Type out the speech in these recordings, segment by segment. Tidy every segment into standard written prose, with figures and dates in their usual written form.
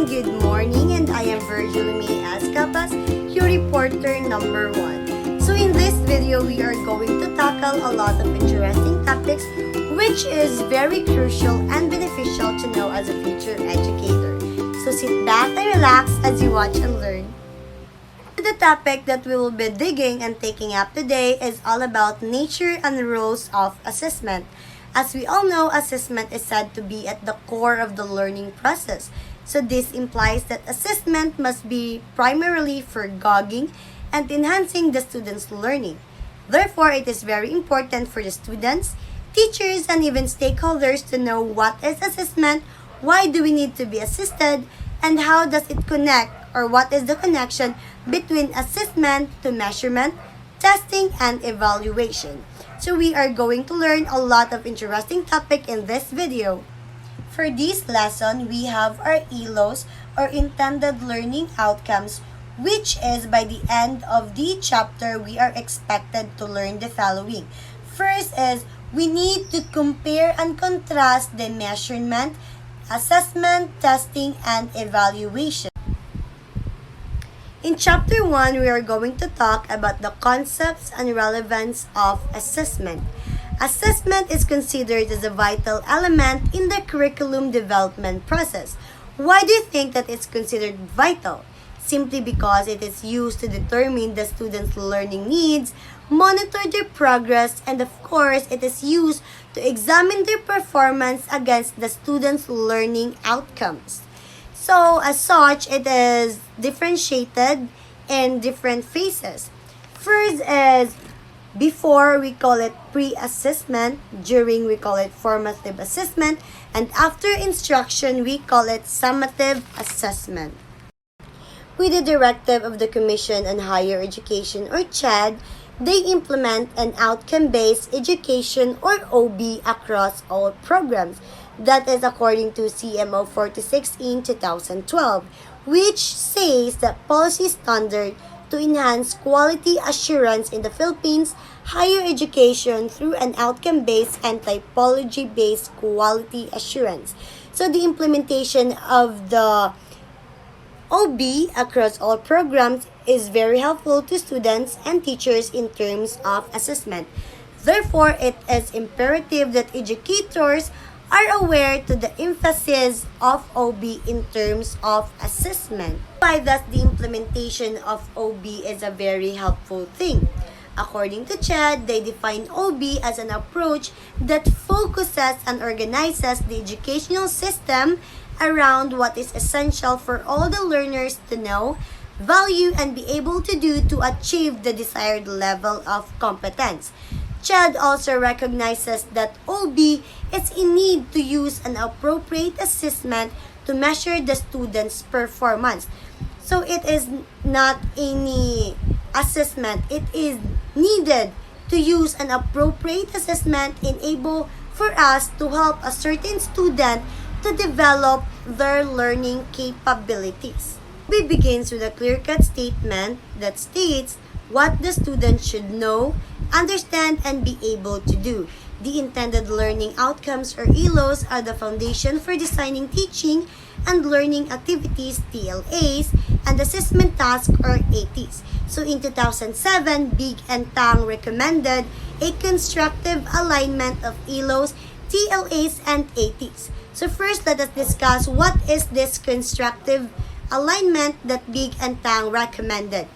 everyone, good morning, and I am Virgil May Ascapas, your reporter number 1. So in this video, we are going to tackle a lot of interesting topics which is very crucial and beneficial to know as a future educator. So sit back and relax as you watch and learn. The topic that we will be digging and taking up today is all about nature and rules of assessment. As we all know, assessment is said to be at the core of the learning process. So this implies that assessment must be primarily for gauging and enhancing the students' learning. Therefore, it is very important for the students, teachers, and even stakeholders to know what is assessment, why do we need to be assisted, and how does it connect, or what is the connection between assessment to measurement, testing, and evaluation. So we are going to learn a lot of interesting topic in this video. For this lesson, we have our ELOs, or intended learning outcomes, which is by the end of the chapter, we are expected to learn the following. First is, we need to compare and contrast the measurement, assessment, testing, and evaluation. In Chapter 1, we are going to talk about the concepts and relevance of assessment. Assessment is considered as a vital element in the curriculum development process. Why do you think that it's considered vital? Simply because it is used to determine the students' learning needs, monitor their progress, and of course, it is used to examine their performance against the students' learning outcomes. So, as such, it is differentiated in different phases. First is before, we call it pre-assessment. During, we call it formative assessment. And after instruction, we call it summative assessment. With the directive of the Commission on Higher Education, or CHED, they implement an outcome-based education, or OB, across all programs. That is according to CMO 46 in 2012, which says that policy standard to enhance quality assurance in the Philippines higher education through an outcome-based and typology-based quality assurance. So the implementation of the OB across all programs is very helpful to students and teachers in terms of assessment. Therefore, it is imperative that educators are aware to the emphasis of OB in terms of assessment. Why thus the implementation of OB is a very helpful thing. According to CHED, they define OB as an approach that focuses and organizes the educational system around what is essential for all the learners to know, value, and be able to do to achieve the desired level of competence. CHED also recognizes that OB is in need to use an appropriate assessment to measure the student's performance. So it is not any assessment. It is needed to use an appropriate assessment in able for us to help a certain student to develop their learning capabilities. OB begins with a clear-cut statement that states what the student should know, understand, and be able to do. The intended learning outcomes, or ELOs, are the foundation for designing teaching and learning activities, TLAs, and assessment tasks, or ATs. So in 2007, Big and Tang recommended a constructive alignment of ELOs, TLAs, and ATs. So first, let us discuss what is this constructive alignment that Big and Tang recommended.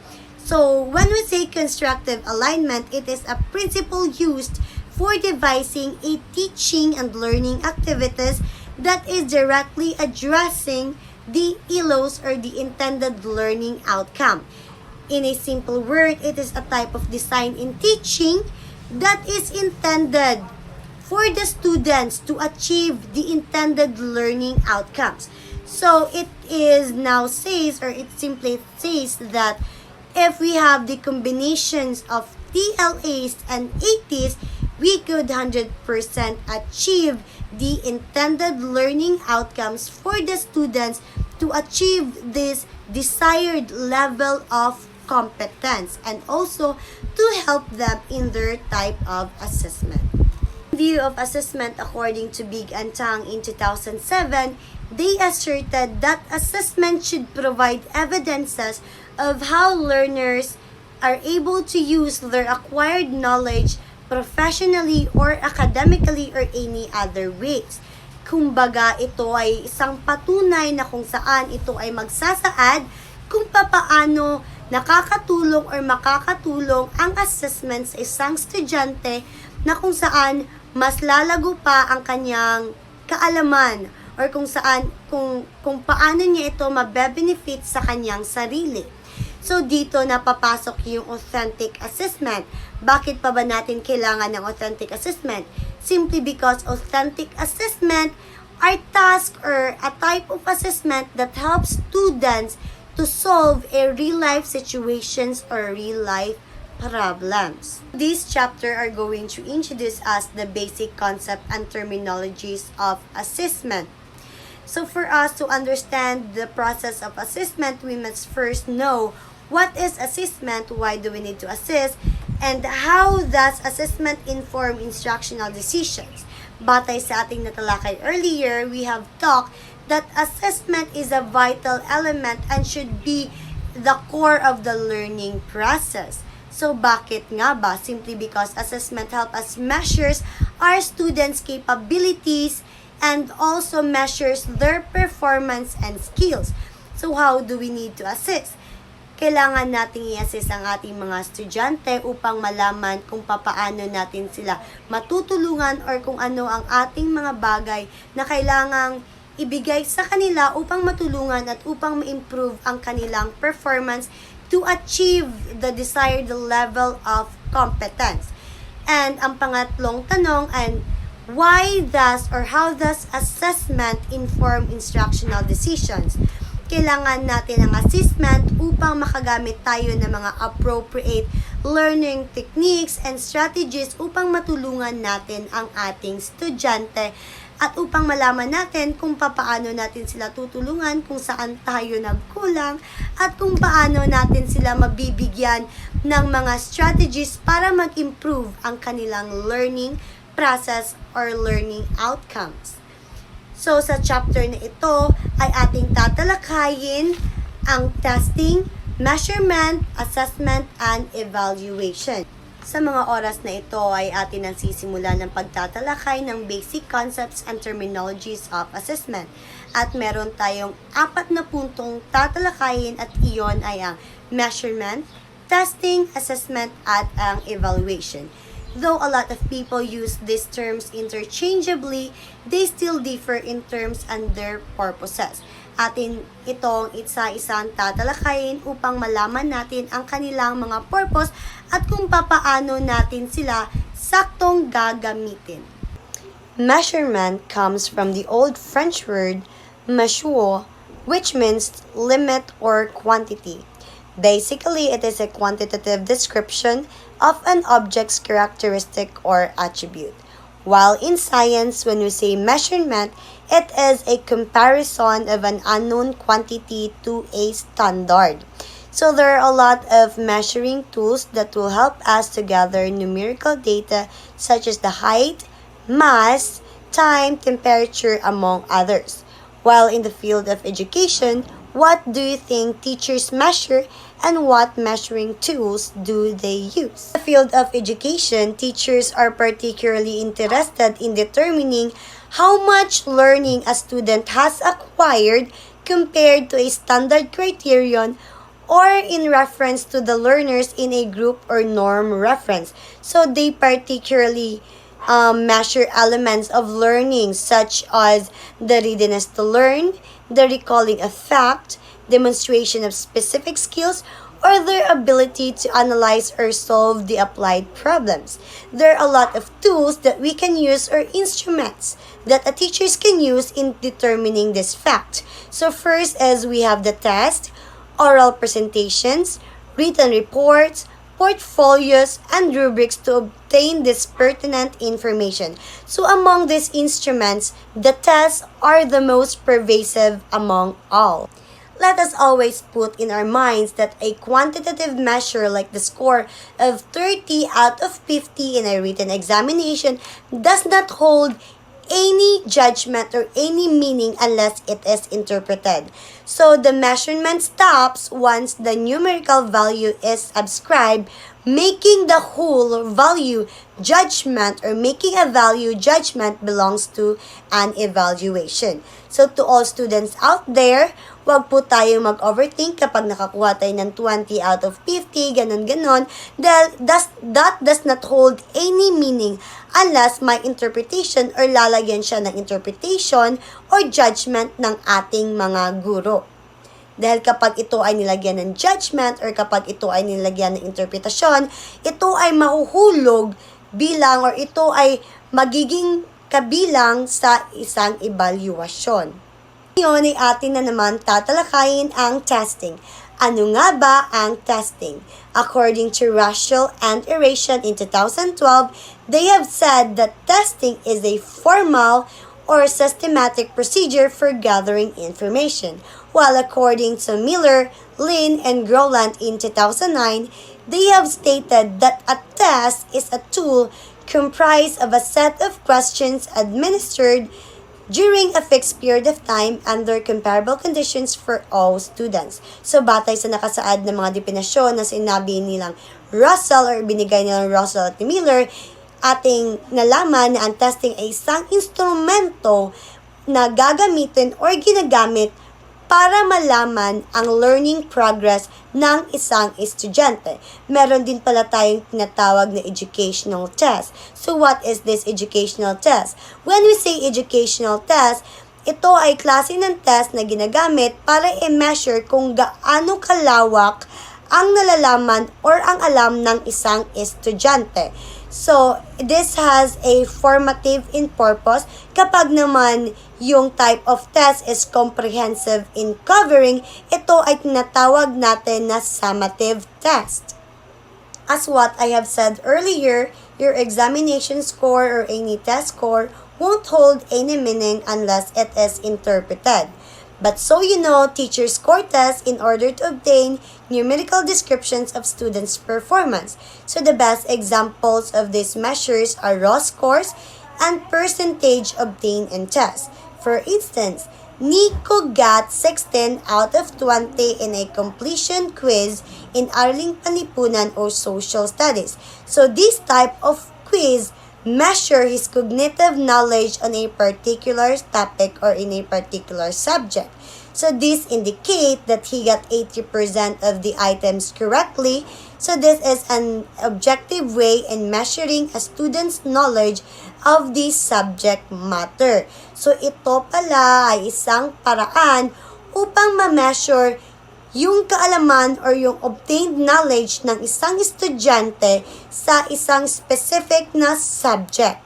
So, when we say constructive alignment, it is a principle used for devising a teaching and learning activities that is directly addressing the ELOs, or the intended learning outcome. In a simple word, it is a type of design in teaching that is intended for the students to achieve the intended learning outcomes. So, it is now says, or it simply says that if we have the combinations of TLAs and ATs, we could 100% achieve the intended learning outcomes for the students to achieve this desired level of competence, and also to help them in their type of assessment. View of assessment according to Big and Tang in 2007, they asserted that assessment should provide evidences of how learners are able to use their acquired knowledge professionally or academically or any other ways. Kumbaga, ito ay isang patunay na kung saan ito ay magsasaad kung papaano nakakatulong or makakatulong ang assessment sa isang estudyante na kung saan mas lalago pa ang kanyang kaalaman or kung saan kung paano niya ito mabe-benefit sa kanyang sarili. So dito napapasok yung authentic assessment. Bakit pa ba natin kailangan ng authentic assessment? Simply because authentic assessment are task or a type of assessment that helps students to solve a real-life situations or real-life problems. This chapter are going to introduce us the basic concept and terminologies of assessment. So for us to understand the process of assessment, we must first know what is assessment, why do we need to assess, and how does assessment inform instructional decisions. Batay sa ating natalakay earlier, we have talked that assessment is a vital element and should be the core of the learning process. So bakit nga ba? Simply because assessment helps us measures our students' capabilities and also measures their performance and skills. So how do we need to assess? Kailangan nating i-assess ang ating mga estudyante upang malaman kung papaano natin sila matutulungan or kung ano ang ating mga bagay na kailangang ibigay sa kanila upang matulungan at upang ma-improve ang kanilang performance to achieve the desired level of competence. And ang pangatlong tanong, and why does or how does assessment inform instructional decisions? Kailangan natin ang assessment upang makagamit tayo ng mga appropriate learning techniques and strategies upang matulungan natin ang ating estudyante at upang malaman natin kung paano natin sila tutulungan, kung saan tayo nagkulang, at kung paano natin sila mabibigyan ng mga strategies para mag-improve ang kanilang learning process or learning outcomes. So, sa chapter na ito ay ating tatalakayin ang testing, measurement, assessment, and evaluation. Sa mga oras na ito ay atin ang sisimula ng pagtatalakay ng basic concepts and terminologies of assessment. At meron tayong 4 na puntong tatalakayin at iyon ay ang measurement, testing, assessment, at ang evaluation. Though a lot of people use these terms interchangeably, they still differ in terms and their purposes. Atin itong isa-isang tatalakayin upang malaman natin ang kanilang mga purpose at kung papaano natin sila saktong gagamitin. Measurement comes from the old French word mesure, which means limit or quantity. Basically, it is a quantitative description of an object's characteristic or attribute. While in science, when we say measurement, it is a comparison of an unknown quantity to a standard. So there are a lot of measuring tools that will help us to gather numerical data such as the height, mass, time, temperature, among others. While in the field of education, what do you think teachers measure and what measuring tools do they use? In the field of education, teachers are particularly interested in determining how much learning a student has acquired compared to a standard criterion or in reference to the learners in a group or norm reference. So they particularly measure elements of learning such as the readiness to learn, the recalling of fact, demonstration of specific skills, or their ability to analyze or solve the applied problems. There are a lot of tools that we can use or instruments that teachers can use in determining this fact. So first is we have the test, oral presentations, written reports, portfolios, and rubrics to obtain this pertinent information. So among these instruments, the tests are the most pervasive among all. Let us always put in our minds that a quantitative measure like the score of 30 out of 50 in a written examination does not hold any judgment or any meaning unless it is interpreted. So the measurement stops once the numerical value is ascribed, making the whole value judgment or making a value judgment belongs to an evaluation. So to all students out there, wag po tayo mag-overthink kapag nakakuha tayo ng 20 out of 50, ganon-ganon, dahil that does not hold any meaning unless may interpretation or lalagyan siya ng interpretation or judgment ng ating mga guro. Dahil kapag ito ay nilagyan ng judgment or kapag ito ay nilagyan ng interpretasyon, ito ay mahuhulog bilang or ito ay magiging kabilang sa isang evaluasyon. Ngayon ay atin na naman tatalakayin ang testing. Ano nga ba ang testing? According to Russell and Eration in 2012, they have said that testing is a formal or systematic procedure for gathering information. While according to Miller, Lin, and Groland in 2009, they have stated that a test is a tool comprised of a set of questions administered during a fixed period of time under comparable conditions for all students. So, batay sa nakasaad ng mga definasyon na sinabi nilang Russell or binigay nilang Russell at Miller, ating nalaman na ang testing ay isang instrumento na gagamitin or ginagamit para malaman ang learning progress ng isang estudyante. Meron din pala tayong tinatawag na educational test. So what is this educational test? When we say educational test, ito ay klase ng test na ginagamit para i-measure kung gaano kalawak ang nalalaman or ang alam ng isang estudyante. So, this has a formative in purpose. Kapag naman yung type of test is comprehensive in covering, ito ay tinatawag natin na summative test. As what I have said earlier, your examination score or any test score won't hold any meaning unless it is interpreted. But so you know, teachers score tests in order to obtain numerical descriptions of students' performance. So the best examples of these measures are raw scores and percentage obtained in tests. For instance, Nico got 16 out of 20 in a completion quiz in Arling Panlipunan or Social Studies. So this type of quiz measure his cognitive knowledge on a particular topic or in a particular subject. So this indicate that he got 80% of the items correctly. So this is an objective way in measuring a student's knowledge of the subject matter. So ito pala ay isang paraan upang ma-measure yung kaalaman or yung obtained knowledge ng isang estudyante sa isang specific na subject.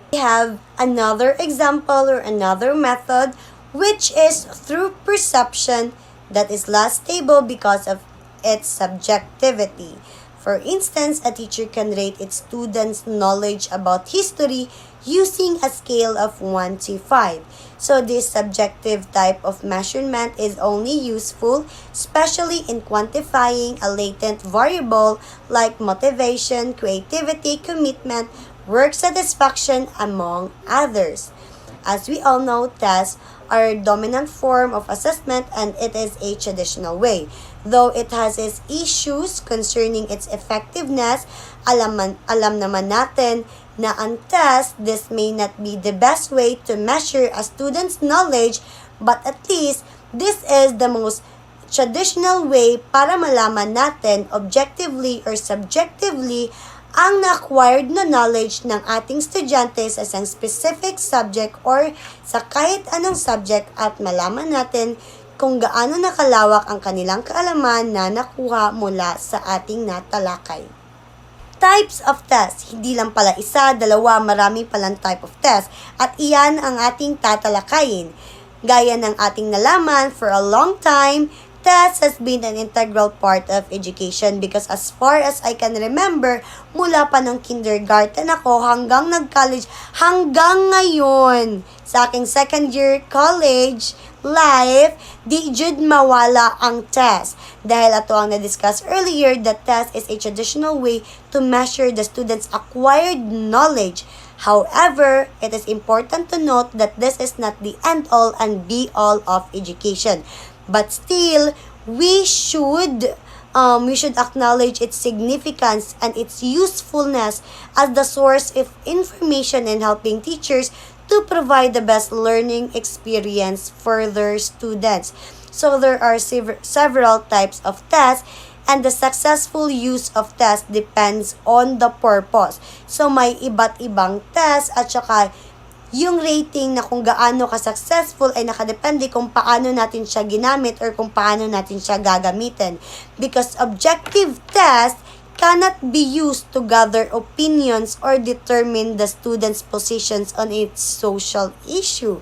We have another example or another method which is through perception that is less stable because of its subjectivity. For instance, a teacher can rate its students' knowledge about history using a scale of 1 to 5. So this subjective type of measurement is only useful, especially in quantifying a latent variable like motivation, creativity, commitment, work satisfaction, among others. As we all know, tests are a dominant form of assessment and it is a traditional way. Though it has its issues concerning its effectiveness, alam naman natin na ang test, this may not be the best way to measure a student's knowledge, but at least this is the most traditional way para malaman natin objectively or subjectively ang na-acquired na knowledge ng ating estudyante sa isang specific subject or sa kahit anong subject at malaman natin kung gaano nakalawak ang kanilang kaalaman na nakuha mula sa ating natalakay. Types of test. Hindi lang pala isa, dalawa, marami palang type of test. At iyan ang ating tatalakayin. Gaya ng ating nalaman for a long time, test has been an integral part of education because as far as I can remember, mula pa nung kindergarten ako hanggang nag-college, hanggang ngayon, sa aking second year college life, di jud mawala ang test. Dahil ito ang na-discuss earlier, the test is a traditional way to measure the student's acquired knowledge. However, it is important to note that this is not the end-all and be-all of education. But still, we should acknowledge its significance and its usefulness as the source of information in helping teachers to provide the best learning experience for their students. So there are several types of tests, and the successful use of test depends on the purpose. So may iba't ibang test at saka yung rating na kung gaano ka-successful ay nakadepende kung paano natin siya ginamit or kung paano natin siya gagamitin. Because objective test cannot be used to gather opinions or determine the student's positions on its social issue.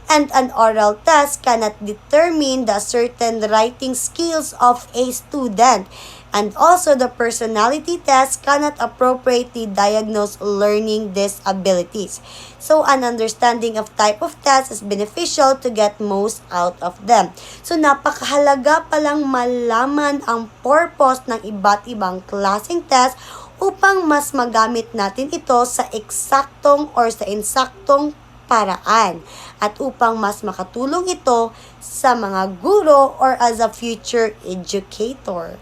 And an oral test cannot determine the certain writing skills of a student. And also, the personality test cannot appropriately diagnose learning disabilities. So, an understanding of type of test is beneficial to get most out of them. So, napakahalaga palang malaman ang purpose ng iba't ibang klaseng test upang mas magamit natin ito sa eksaktong or sa insaktong paraan at upang mas makatulong ito sa mga guro or as a future educator.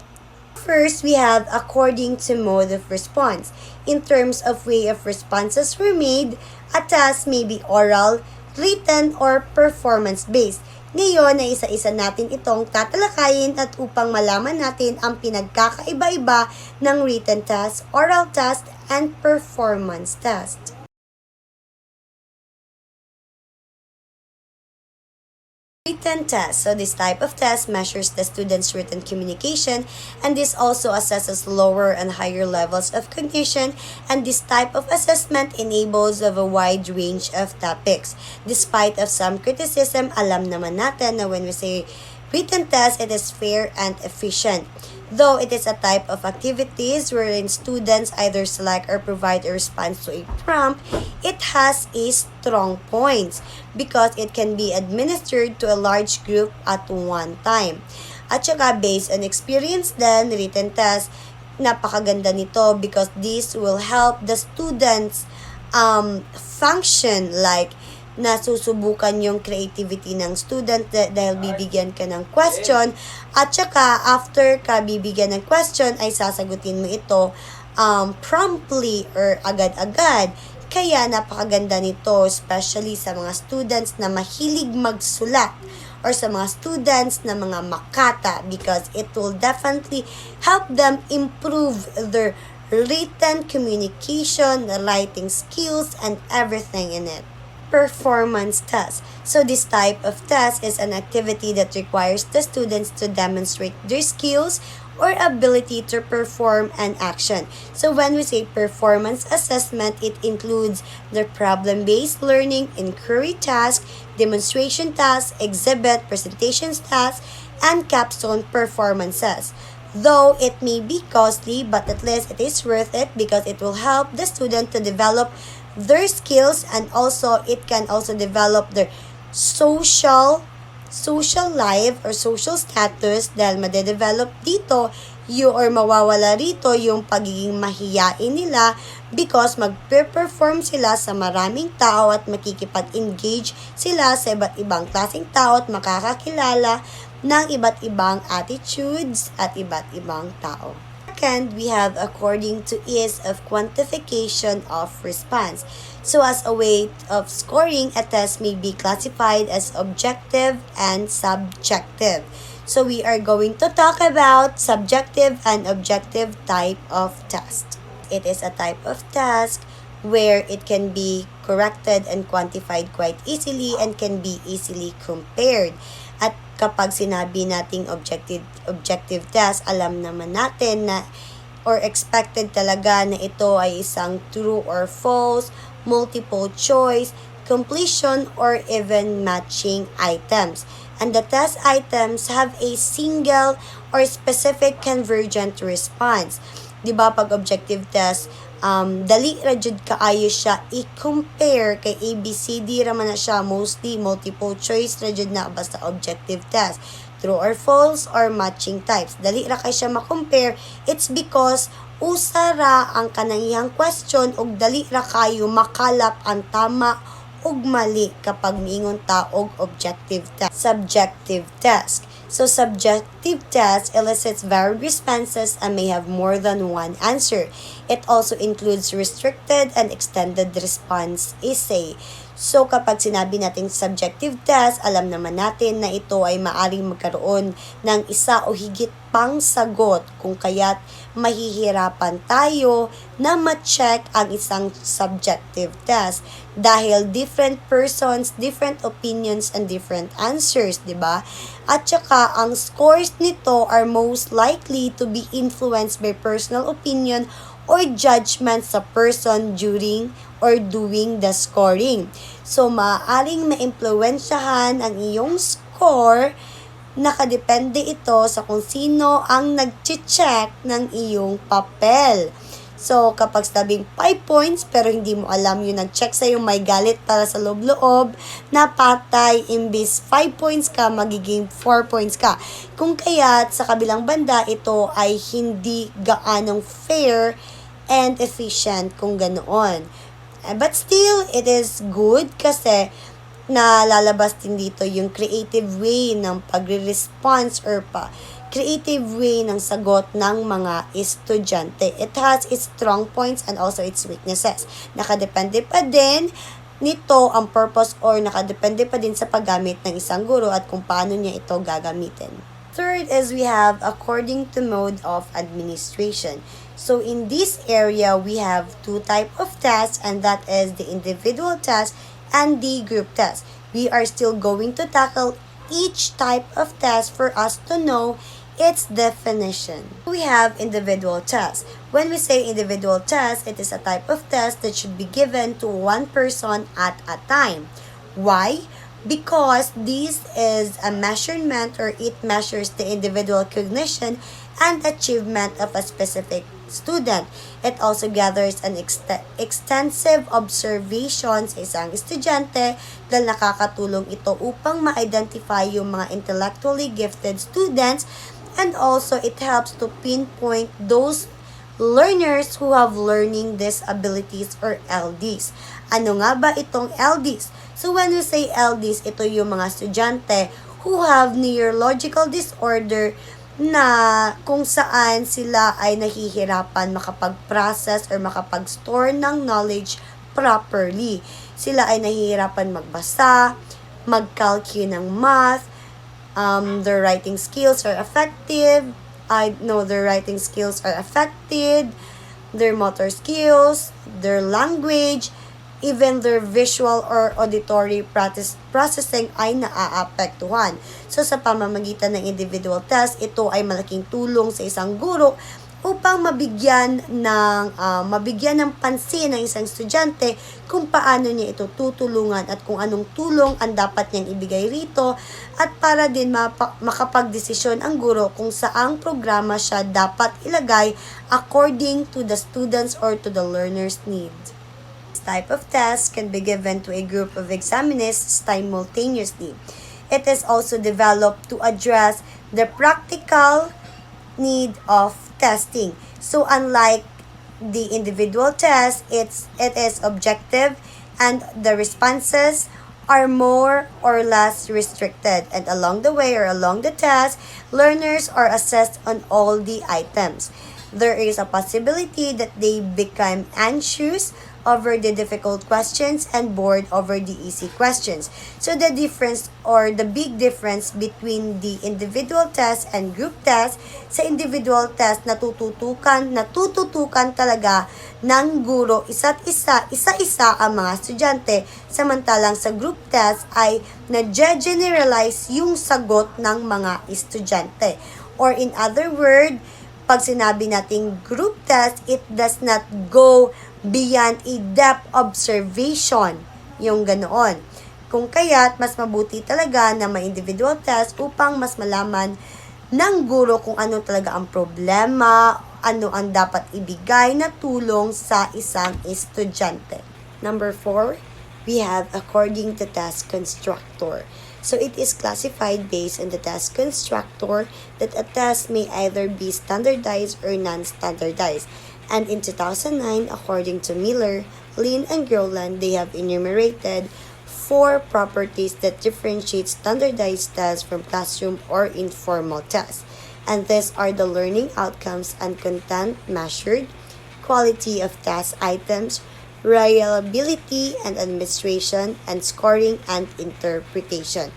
First, we have according to mode of response. In terms of way of responses were made, a task may be oral, written, or performance-based. Ngayon ay isa-isa natin itong tatalakayin at upang malaman natin ang pinagkakaiba-iba ng written task, oral task, and performance task. Written test. So this type of test measures the student's written communication, and this also assesses lower and higher levels of cognition, and this type of assessment enables of a wide range of topics. Despite of some criticism, alam naman natin na when we say written test, it is fair and efficient. Though it is a type of activities wherein students either select or provide a response to a prompt, it has a strong points because it can be administered to a large group at one time. At saka based on experience then, written test, napakaganda nito because this will help the students function like nasusubukan yung creativity ng student dahil bibigyan ka ng question at saka after ka bibigyan ng question ay sasagutin mo ito promptly or agad-agad. Kaya napakaganda nito especially sa mga students na mahilig magsulat or sa mga students na mga makata because it will definitely help them improve their written communication, writing skills, and everything in it. Performance test. So this type of test is an activity that requires the students to demonstrate their skills or ability to perform an action. So when we say performance assessment, it includes the problem-based learning, inquiry task, demonstration task, exhibit, presentations task, and capstone performances. Though it may be costly, but at least it is worth it because it will help the student to develop their skills and also it can also develop their social life or social status dahil madedevelop dito or mawawala rito yung pagiging mahiyain nila because magpe-perform sila sa maraming tao at makikipag-engage sila sa iba't ibang klaseng tao at makakakilala ng iba't ibang attitudes at iba't ibang tao. Second, we have according to ease of quantification of response. So as a way of scoring, a test may be classified as objective and subjective. So we are going to talk about subjective and objective type of test. It is a type of task where it can be corrected and quantified quite easily and can be easily compared. At kapag sinabi nating objective test, alam naman natin na or expected talaga na ito ay isang true or false, multiple choice, completion, or even matching items. And the test items have a single or specific convergent response. Diba pag objective test, dali ra jud kaayo siya i-compare kay ABCD ra man na siya, mostly multiple choice ra jud na basta objective test, true or false or matching types, dali ra kay siya ma-compare. It's because Usara ang kanangihang question ug dali ra kayo makalap ang tama ug mali kapag miingon ta og objective test. Subjective test. So subjective test elicits varied responses and may have more than one answer. It also includes restricted and extended response essay. So kapag sinabi nating subjective test, alam naman natin na ito ay maaring magkaroon ng isa o higit pang sagot kung kaya't mahihirapan tayo na ma-check ang isang subjective test dahil different persons, different opinions, and different answers, di ba? At saka, ang scores nito are most likely to be influenced by personal opinion or judgment sa person during or doing the scoring. So, maaaring maimpluwensyahan ang iyong score. Nakadepende ito sa kung sino ang nag-check ng iyong papel. So, kapag sabing 5 points pero hindi mo alam yung nag-check sa'yo, may galit para sa loob-loob, na patay, imbis 5 points ka, magiging 4 points ka. Kung kaya't sa kabilang banda, ito ay hindi gaanong fair and efficient kung ganoon. But still, it is good kasi nalalabas din dito yung creative way ng pagre-response or creative way ng sagot ng mga estudyante. It has its strong points and also its weaknesses. Nakadepende pa din nito ang purpose or nakadepende pa din sa paggamit ng isang guro at kung paano niya ito gagamitin. Third is we have according to mode of administration. So in this area, we have two types of tests, and that is the individual test and the group test. We are still going to tackle each type of test for us to know its definition. We have individual test. When we say individual test, it is a type of test that should be given to one person at a time. Why? Because this is a measurement or it measures the individual cognition and achievement of a specific student. It also gathers an extensive observation sa isang estudyante dahil nakakatulong ito upang ma-identify yung mga intellectually gifted students, and also it helps to pinpoint those learners who have learning disabilities or LDs. Ano nga ba itong LDs? So when we say LDs, ito yung mga estudyante who have neurological disorder na kung saan sila ay nahihirapan makapag-process or makapag-store ng knowledge properly. Sila ay nahihirapan magbasa, mag-calculate ng math, their writing skills are affected, their writing skills are affected, their motor skills, their language, even their visual or auditory processing ay naaapektuhan. So sa pamamagitan ng individual test, ito ay malaking tulong sa isang guro upang mabigyan ng pansin ng isang estudyante kung paano niya ito tutulungan at kung anong tulong ang dapat niyang ibigay rito, at para din makapagdesisyon ang guro kung saang programa siya dapat ilagay according to the students or to the learner's needs. Type of test can be given to a group of examinees simultaneously. It is also developed to address the practical need of testing. So unlike the individual test, it is objective and the responses are more or less restricted, and along the way or along the test, learners are assessed on all the items. There is a possibility that they become anxious over the difficult questions and bored over the easy questions. So the difference or the big difference between the individual test and group test, sa individual test natututukan talaga ng guro isa-isa ang mga estudyante, samantalang sa group test ay na-generalize yung sagot ng mga estudyante. Or in other word, pag sinabi nating group test, it does not go beyond a depth observation, yung ganoon. Kung kaya't, mas mabuti talaga na may individual test upang mas malaman ng guro kung ano talaga ang problema, ano ang dapat ibigay na tulong sa isang estudyante. Number 4, we have according to task constructor. So it is classified based on the task constructor that a test may either be standardized or non-standardized. And in 2009, according to Miller, Lin, and Groland, they have enumerated four properties that differentiate standardized tests from classroom or informal tests. And these are the learning outcomes and content measured, quality of test items, reliability and administration, and scoring and interpretation.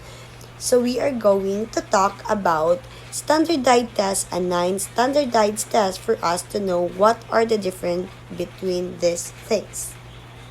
So we are going to talk about standardized tests and non-standardized tests for us to know what are the difference between these things.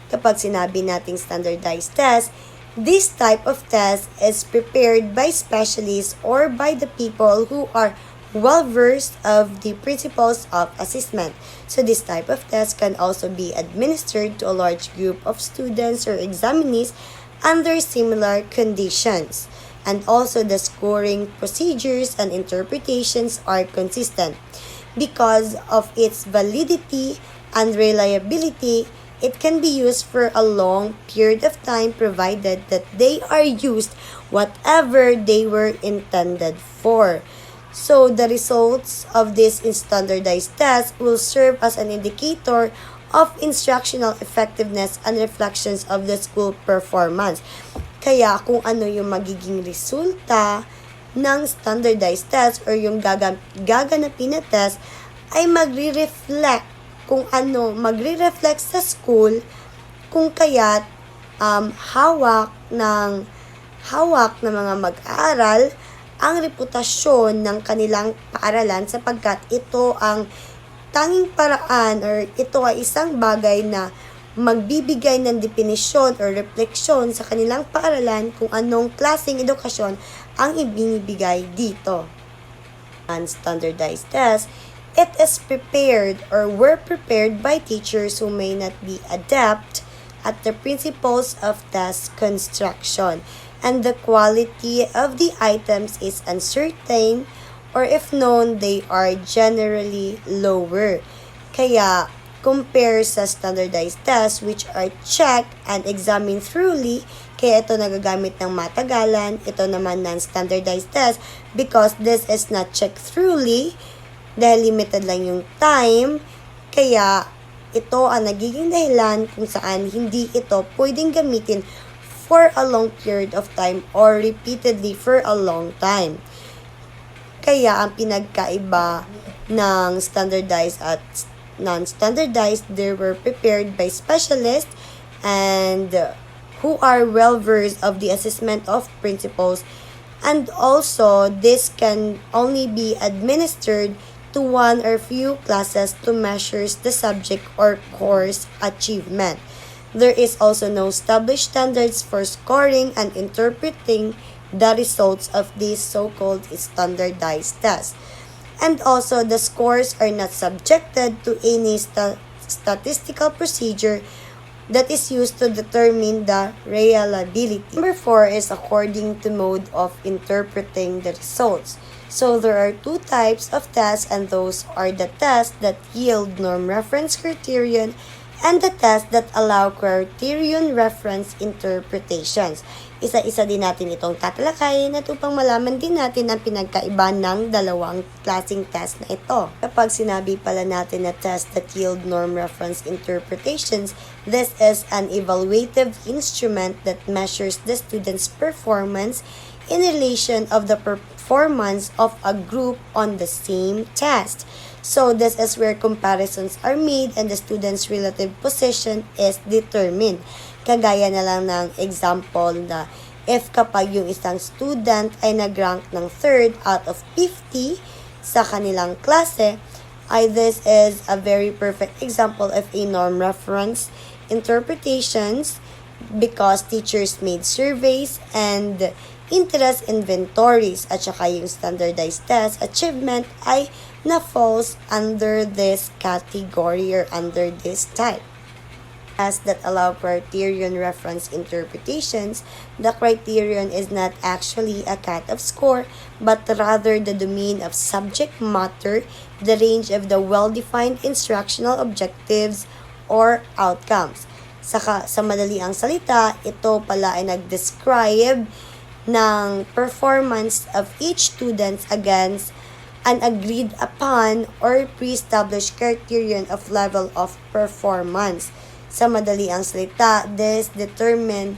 Kapag sinabi nating standardized test, this type of test is prepared by specialists or by the people who are well-versed of the principles of assessment. So this type of test can also be administered to a large group of students or examinees under similar conditions. And also the scoring procedures and interpretations are consistent. Because of its validity and reliability, it can be used for a long period of time provided that they are used whatever they were intended for. So the results of this standardized test will serve as an indicator of instructional effectiveness and reflections of the school performance. Kaya kung ano yung magiging resulta ng standardized test or yung gaganapin na test ay magre-reflect sa school kung kaya't hawak ng mga mag-aaral ang reputasyon ng kanilang paaralan sapagkat ito ang tanging paraan or ito ay isang bagay na magbibigay ng definisyon or refleksyon sa kanilang paaralan kung anong klaseng edukasyon ang ibinibigay dito. Unstandardized test, it is prepared or were prepared by teachers who may not be adept at the principles of test construction, and the quality of the items is uncertain, or if known, they are generally lower. Kaya, compare sa standardized tests which are checked and examined thoroughly, kaya ito nagagamit ng matagalan, ito naman non-standardized test because this is not checked thoroughly, dahil limited lang yung time, kaya ito ang nagiging dahilan kung saan hindi ito pwedeng gamitin for a long period of time or repeatedly for a long time. Kaya ang pinagkaiba ng standardized at non-standardized, they were prepared by specialists and who are well-versed of the assessment of principles, and also this can only be administered to one or few classes to measure the subject or course achievement. There is also no established standards for scoring and interpreting the results of these so-called standardized tests. And also, the scores are not subjected to any statistical procedure that is used to determine the reliability. Number 4 is according to mode of interpreting the results. So there are two types of tests, and those are the tests that yield norm reference criterion and the tests that allow criterion reference interpretations. Isa-isa din natin itong tatalakayin at upang malaman din natin ang pinagkaiba ng dalawang klaseng test na ito. Kapag sinabi pala natin na test that yield norm reference interpretations, this is an evaluative instrument that measures the student's performance in relation of the performance of a group on the same test. So this is where comparisons are made and the student's relative position is determined. Kagaya na lang ng example na if kapag yung isang student ay nag-rank ng 3rd out of 50 sa kanilang klase, this is a very perfect example of a norm reference interpretations because teachers made surveys and interest inventories at saka yung standardized test achievement ay na-falls under this category or under this type. As that allow criterion reference interpretations, the criterion is not actually a cut-off score, but rather the domain of subject matter, the range of the well-defined instructional objectives or outcomes. Sa madali ang salita, ito pala ay nag-describe ng performance of each student against an agreed upon or pre-established criterion of level of performance. Sa madali ang salita, this determine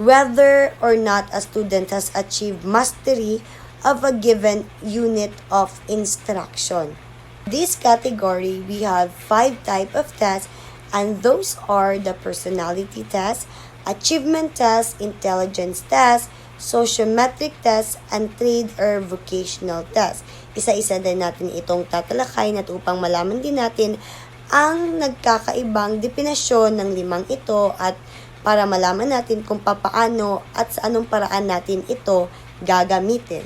whether or not a student has achieved mastery of a given unit of instruction. This category, we have 5 type of tests, and those are the personality test, achievement test, intelligence test, sociometric test, and trade or vocational test. Isa-isa din natin itong tatalakay at upang malaman din natin ang nagkakaibang definasyon ng 5 ito at para malaman natin kung papaano at sa anong paraan natin ito gagamitin.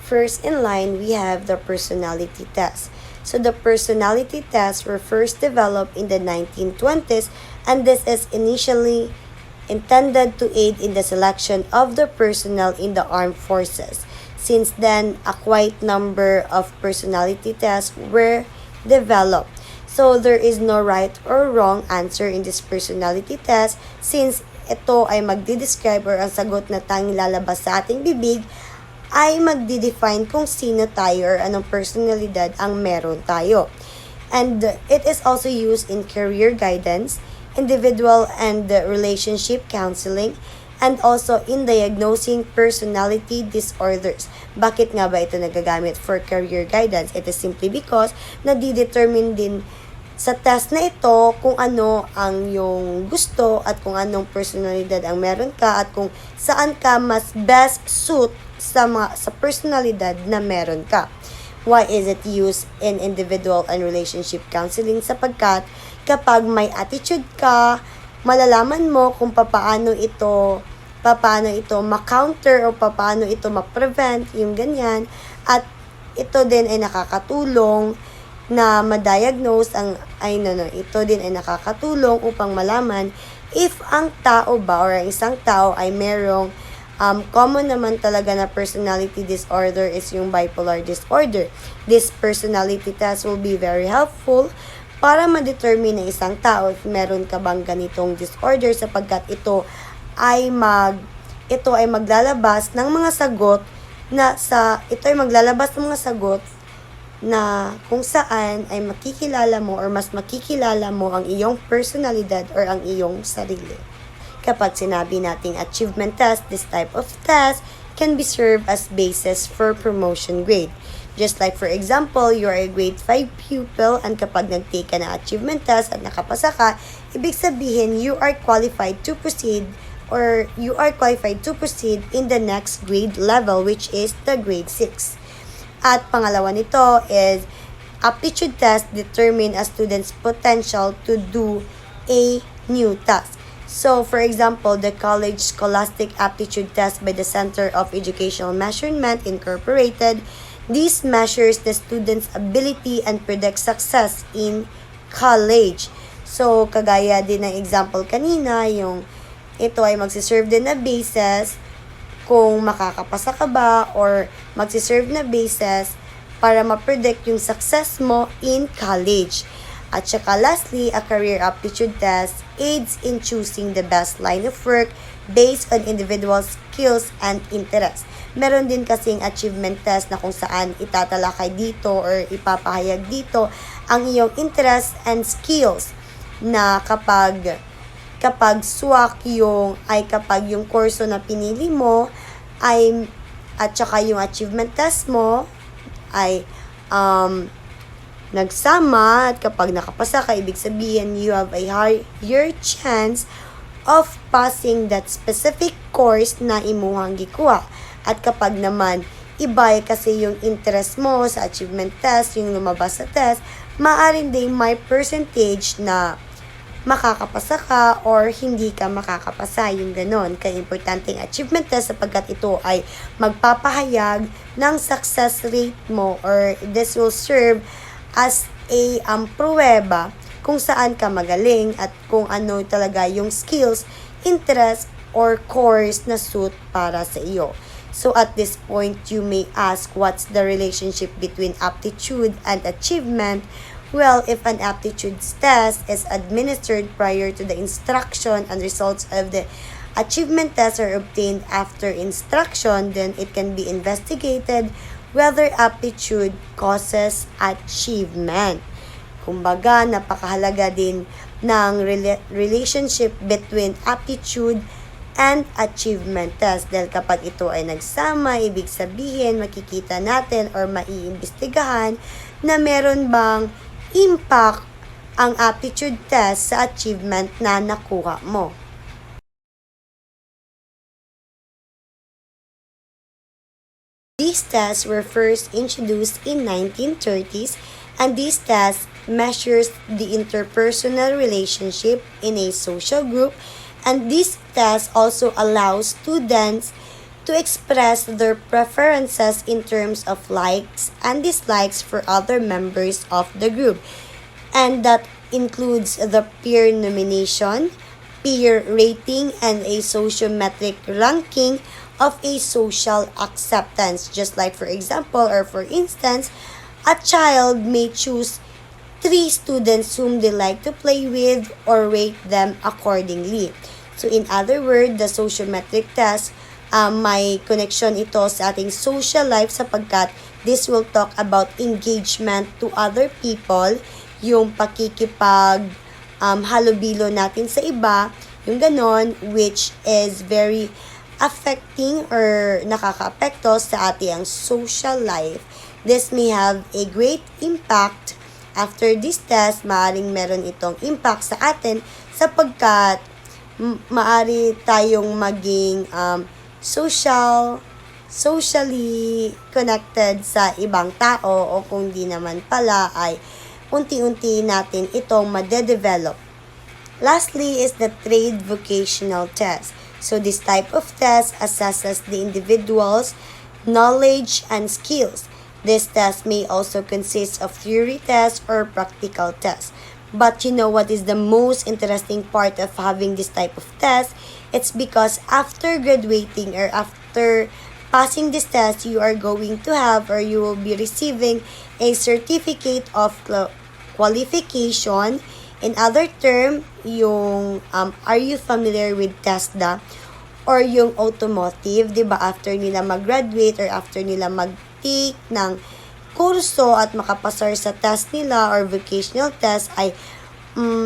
First in line, we have the personality test. So the personality tests were first developed in the 1920s, and this is initially intended to aid in the selection of the personnel in the armed forces. Since then, a quite number of personality tests were developed. So there is no right or wrong answer in this personality test since ito ay magdi-describe or ang sagot na tanging lalabas sa ating bibig ay magdi-define kung sino tayo or anong personalidad ang meron tayo. And it is also used in career guidance, individual and relationship counseling, and also in diagnosing personality disorders. Bakit nga ba ito nagagamit for career guidance? It is simply because nadidetermine din sa test na ito kung ano ang yung gusto at kung anong personalidad ang meron ka at kung saan ka mas best suit sa personalidad na meron ka. Why is it used in individual and relationship counseling? Sapagkat kapag may attitude ka, malalaman mo kung papaano ito ma-counter o papaano ito ma-prevent, yung ganyan. At ito din ay nakakatulong na ma-diagnose ito din ay nakakatulong upang malaman if ang tao ba or ang isang tao ay merong common naman talaga na personality disorder is yung bipolar disorder. This personality test will be very helpful para ma-determine ng isang tao if meron ka bang ganitong disorder sapagkat ito ay maglalabas ng mga sagot na kung saan ay makikilala mo or mas makikilala mo ang iyong personalidad or ang iyong sarili. Kapag sinabi nating achievement test, this type of test can be served as basis for promotion grade. Just like for example, you are a grade 5 pupil and kapag nag-take ka na achievement test at nakapasa ka, ibig sabihin you are qualified to proceed in the next grade level which is the grade 6. At pangalawa nito is aptitude test determine a student's potential to do a new task. So, for example, the College Scholastic Aptitude Test by the Center of Educational Measurement Incorporated, this measures the student's ability and predicts success in college. So, kagaya din ng example kanina, yung ito ay magsiserve din na basis kung makakapasa ka ba or magsiserve na basis para ma-predict yung success mo in college. At saka lastly, a career aptitude test aids in choosing the best line of work based on individual skills and interests. Meron din kasing achievement test na kung saan itatalakay dito or ipapahayag dito ang iyong interests and skills na kapag swak kapag yung kurso na pinili mo at saka yung achievement test mo ay nagsama at kapag nakapasa ka, ibig sabihin you have a higher chance of passing that specific course na imuhang gikuha. At kapag naman iba kasi yung interest mo sa achievement test, yung lumabas sa test, maaaring din may percentage na makakapasa ka or hindi ka makakapasa, yung ganon. Kaya importante ang achievement test sapagkat ito ay magpapahayag ng success rate mo or this will serve as a pruweba kung saan ka magaling at kung ano talaga yung skills, interest, or course na suit para sa iyo. So at this point, you may ask what's the relationship between aptitude and achievement? Well, if an aptitude test is administered prior to the instruction and results of the achievement test are obtained after instruction, then it can be investigated whether aptitude causes achievement. Kumbaga, napakahalaga din ng relationship between aptitude and achievement test. Dahil kapag ito ay nagsama, ibig sabihin, makikita natin or maiimbestigahan na meron bang impact ang aptitude test sa achievement na nakuha mo. These tests were first introduced in 1930s, and these tests measures the interpersonal relationship in a social group, and these tests also allow students to express their preferences in terms of likes and dislikes for other members of the group. And that includes the peer nomination, peer rating, and a sociometric ranking of a social acceptance. Just like for example, or for instance, a child may choose 3 students whom they like to play with or rate them accordingly. So in other words, the sociometric test, may connection ito sa ating social life sapagkat this will talk about engagement to other people, yung pakikipag halubilo natin sa iba, yung ganon, which is very affecting or nakakaapekto sa ating social life. This may have a great impact. After this test, maaring meron itong impact sa atin sapagkat maari tayong maging socially connected sa ibang tao, o kung di naman pala ay unti-unti natin itong madedevelop. Lastly is the trade vocational test. So this type of test assesses the individual's knowledge and skills. This test may also consist of theory tests or practical tests. But you know what is the most interesting part of having this type of test? It's because after graduating or after passing this test, you are going to have or you will be receiving a certificate of qualification. In other term, yung are you familiar with TESDA or yung automotive, 'di ba? After nila mag-graduate or after nila mag-take ng kurso at makapasar sa test nila or vocational test ay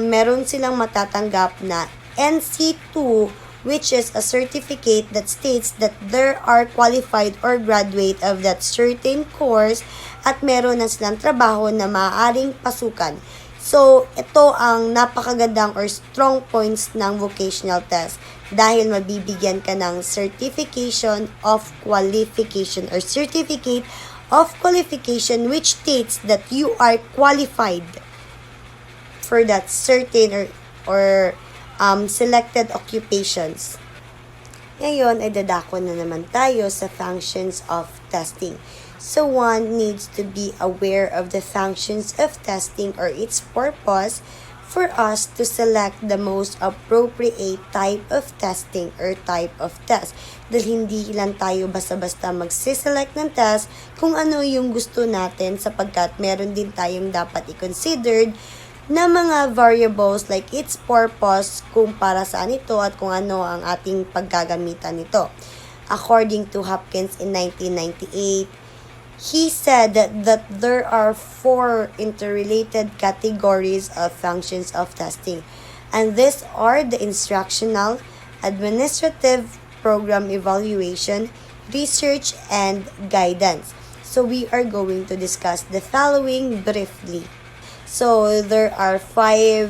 meron silang matatanggap na NC2, which is a certificate that states that they are qualified or graduate of that certain course at meron na silang trabaho na maaaring pasukan. So, ito ang napakagandang or strong points ng vocational test dahil mabibigyan ka ng certification of qualification or certificate of qualification which states that you are qualified for that certain or selected occupations. Ngayon ay dadako na naman tayo sa functions of testing. So one needs to be aware of the functions of testing or its purpose for us to select the most appropriate type of testing or type of test. Dahil hindi lang tayo basta-basta magsiselect ng test kung ano yung gusto natin sapagkat meron din tayong dapat i-considered na mga variables like its purpose kung para saan ito at kung ano ang ating paggagamitan nito. According to Hopkins in 1998, he said that there are 4 interrelated categories of functions of testing, and these are the instructional, administrative, program evaluation, research, and guidance. So we are going to discuss the following briefly. So there are 5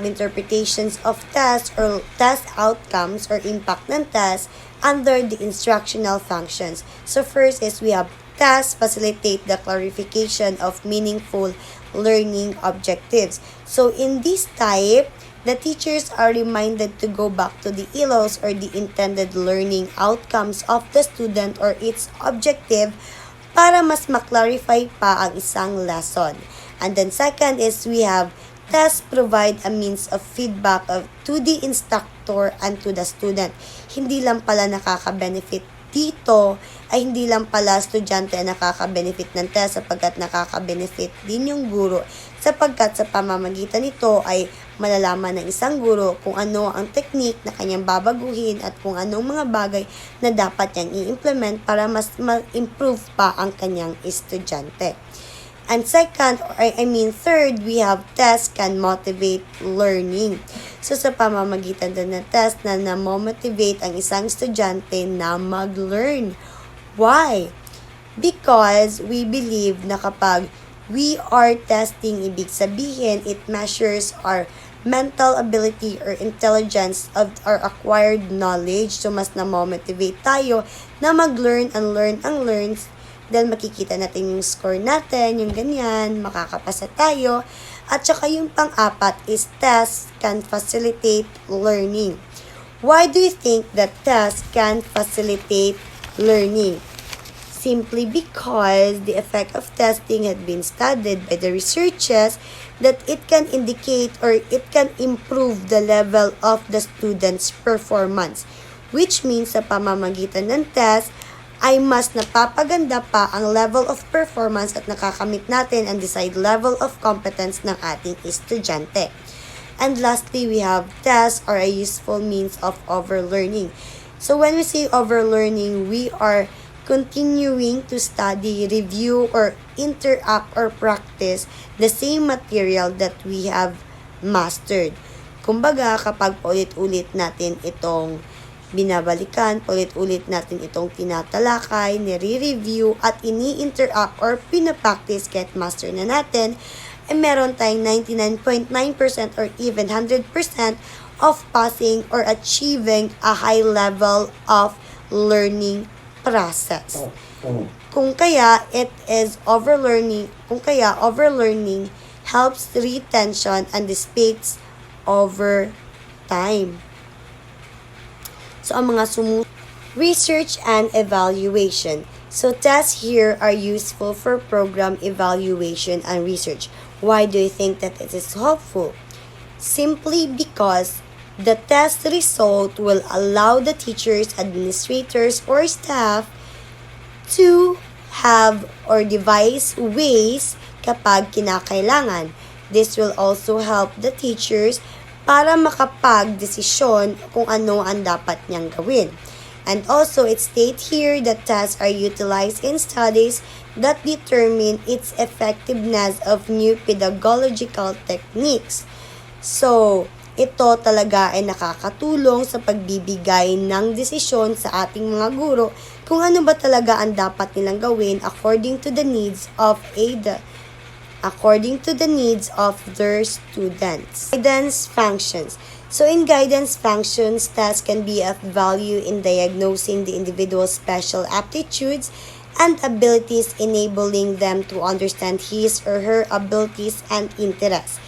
interpretations of tests or test outcomes or impact ng test under the instructional functions. So first is we have tests facilitate the clarification of meaningful learning objectives. So in this type, the teachers are reminded to go back to the ILOs or the intended learning outcomes of the student or its objective para mas maklarify pa ang isang lesson. And then second is we have tests provide a means of feedback to the instructor and to the student. Hindi lang pala nakaka-benefit dito ay hindi lang pala estudyante ang nakaka-benefit ng test sapagkat nakaka-benefit din yung guro sapagkat sa pamamagitan nito ay malalaman ng isang guro kung ano ang technique na kanyang babaguhin at kung anong mga bagay na dapat niyang i-implement para mas ma-improve pa ang kanyang estudyante. And second, third, we have test can motivate learning. So, sa pamamagitan din ng test na na-motivate ang isang estudyante na mag-learn. Why? Because we believe na kapag we are testing, ibig sabihin, it measures our mental ability or intelligence of our acquired knowledge. So, mas na-motivate tayo na mag-learn and learn and learn. Dahil makikita natin yung score natin, yung ganyan, makakapasa tayo. At saka yung pang-apat is tests can facilitate learning. Why do you think that tests can facilitate learning? Simply because the effect of testing had been studied by the researchers that it can indicate or it can improve the level of the student's performance. Which means sa pamamagitan ng test, ay mas napapaganda pa ang level of performance at nakakamit natin ang desired level of competence ng ating estudyante. And lastly, we have tests are a useful means of overlearning. So when we say overlearning, we are continuing to study, review, or interact or practice the same material that we have mastered. Kumbaga, kapag ulit-ulit natin itong binabalikan, ulit-ulit natin itong tinatalakay, nire-review, at ini-interact or pinapractice kahit master na natin, ay meron tayong 99.9% or even 100% of passing or achieving a high level of learning process. Kung kaya, overlearning helps retention and dissipates over time. So, ang mga research and evaluation. So, tests here are useful for program evaluation and research. Why do you think that it is helpful? Simply because the test result will allow the teachers, administrators, or staff to have or devise ways kapag kinakailangan. This will also help the teachers para makapag-desisyon kung ano ang dapat niyang gawin. And also, it states here that tests are utilized in studies that determine its effectiveness of new pedagogical techniques. So, ito talaga ay nakakatulong sa pagbibigay ng desisyon sa ating mga guro kung ano ba talaga ang dapat nilang gawin according to the needs of their students. Guidance functions. So in guidance functions, tests can be of value in diagnosing the individual's special aptitudes and abilities, enabling them to understand his or her abilities and interests.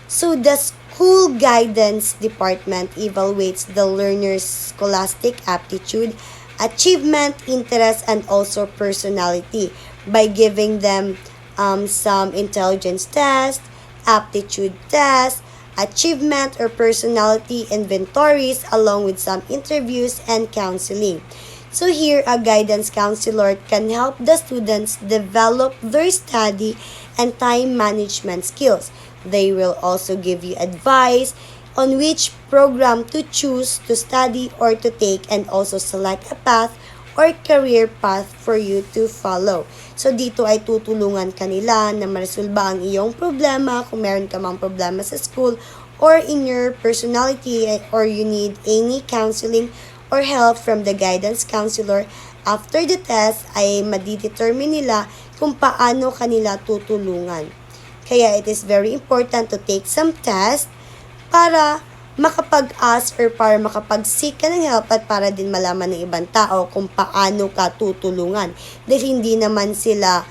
So the school guidance department evaluates the learner's scholastic aptitude, achievement, interest, and also personality by giving them some intelligence tests, aptitude tests, achievement or personality inventories, along with some interviews and counseling. So here, a guidance counselor can help the students develop their study and time management skills. They will also give you advice on which program to choose to study or to take, and also select a path or career path for you to follow. So, dito ay tutulungan kanila na maresolba ang iyong problema kung meron ka mang problema sa school or in your personality, or you need any counseling or help from the guidance counselor. After the test ay madidetermine nila kung paano kanila tutulungan. Kaya it is very important to take some test para makapag-ask or para makapag-seek ka ng help at para din malaman ng ibang tao kung paano ka tutulungan. Dahil hindi naman sila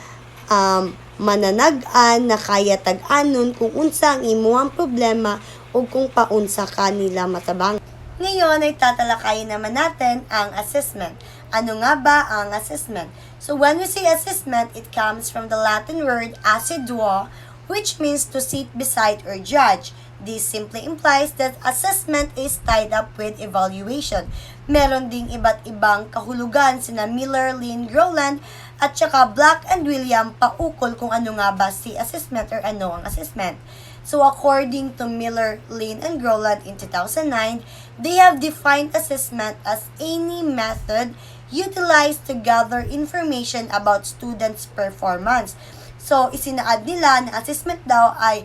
mananagan na kaya tag-anon kung unsa ang imuhang problema o kung paunsa ka nila matabang. Ngayon ay tatalakayin naman natin ang assessment. Ano nga ba ang assessment? So when we say assessment, it comes from the Latin word assiduo, which means to sit beside or judge. This simply implies that assessment is tied up with evaluation. Meron ding iba't ibang kahulugan sina Miller, Lin, Rowland, at saka Black and William paukol kung ano nga ba si assessment or ano ang assessment. So according to Miller, Lin, and Rowland in 2009, they have defined assessment as any method utilized to gather information about students' performance. So isinaad nila na assessment daw ay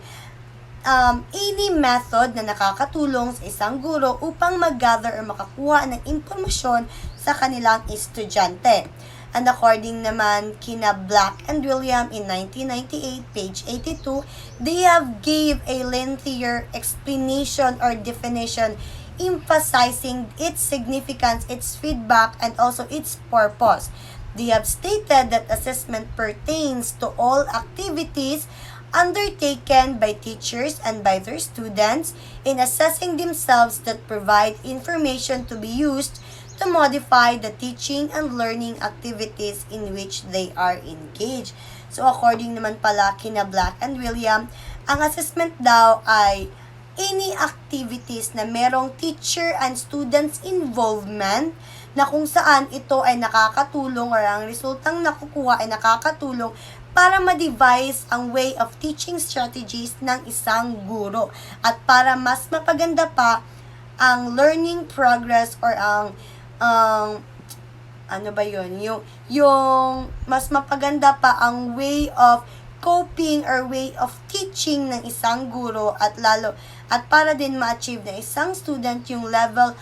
any method na nakakatulong sa isang guro upang mag-gather or makakuha ng impormasyon sa kanilang estudyante. And according naman kina Black and William in 1998, page 82, they have gave a lengthier explanation or definition emphasizing its significance, its feedback, and also its purpose. They have stated that assessment pertains to all activities undertaken by teachers and by their students in assessing themselves that provide information to be used to modify the teaching and learning activities in which they are engaged. So according naman pala kina Black and William, ang assessment daw ay any activities na merong teacher and students involvement na kung saan ito ay nakakatulong or ang resultang nakukuha ay nakakatulong para ma-devise ang way of teaching strategies ng isang guro at para mas mapaganda pa ang learning progress or ang ano ba yun? Yung mas mapaganda pa ang way of coping or way of teaching ng isang guro at para din ma-achieve ng isang student yung level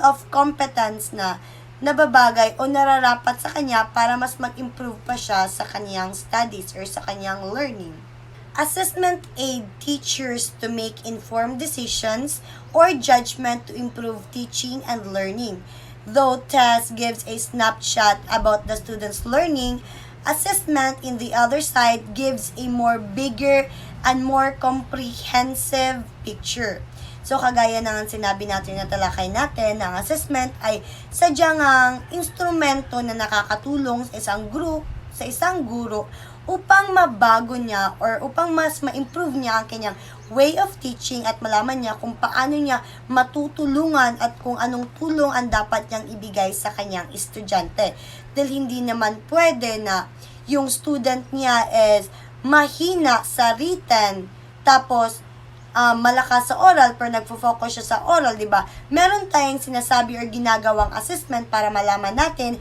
of competence na nababagay o nararapat sa kanya para mas mag-improve pa siya sa kanyang studies or sa kanyang learning. Assessment aid teachers to make informed decisions or judgment to improve teaching and learning. Though test gives a snapshot about the student's learning, assessment in the other side gives a more bigger and more comprehensive picture. So, kagaya ng sinabi natin na talakay natin, ang assessment ay sadyang ang instrumento na nakakatulong sa isang guro upang mabago niya or upang mas ma-improve niya ang kanyang way of teaching at malaman niya kung paano niya matutulungan at kung anong tulong ang dapat niyang ibigay sa kanyang estudyante. Dahil hindi naman pwede na yung student niya is mahina sa written tapos malakas sa oral pero nagfo-focus siya sa oral, di ba? Meron tayong sinasabi or ginagawang assessment para malaman natin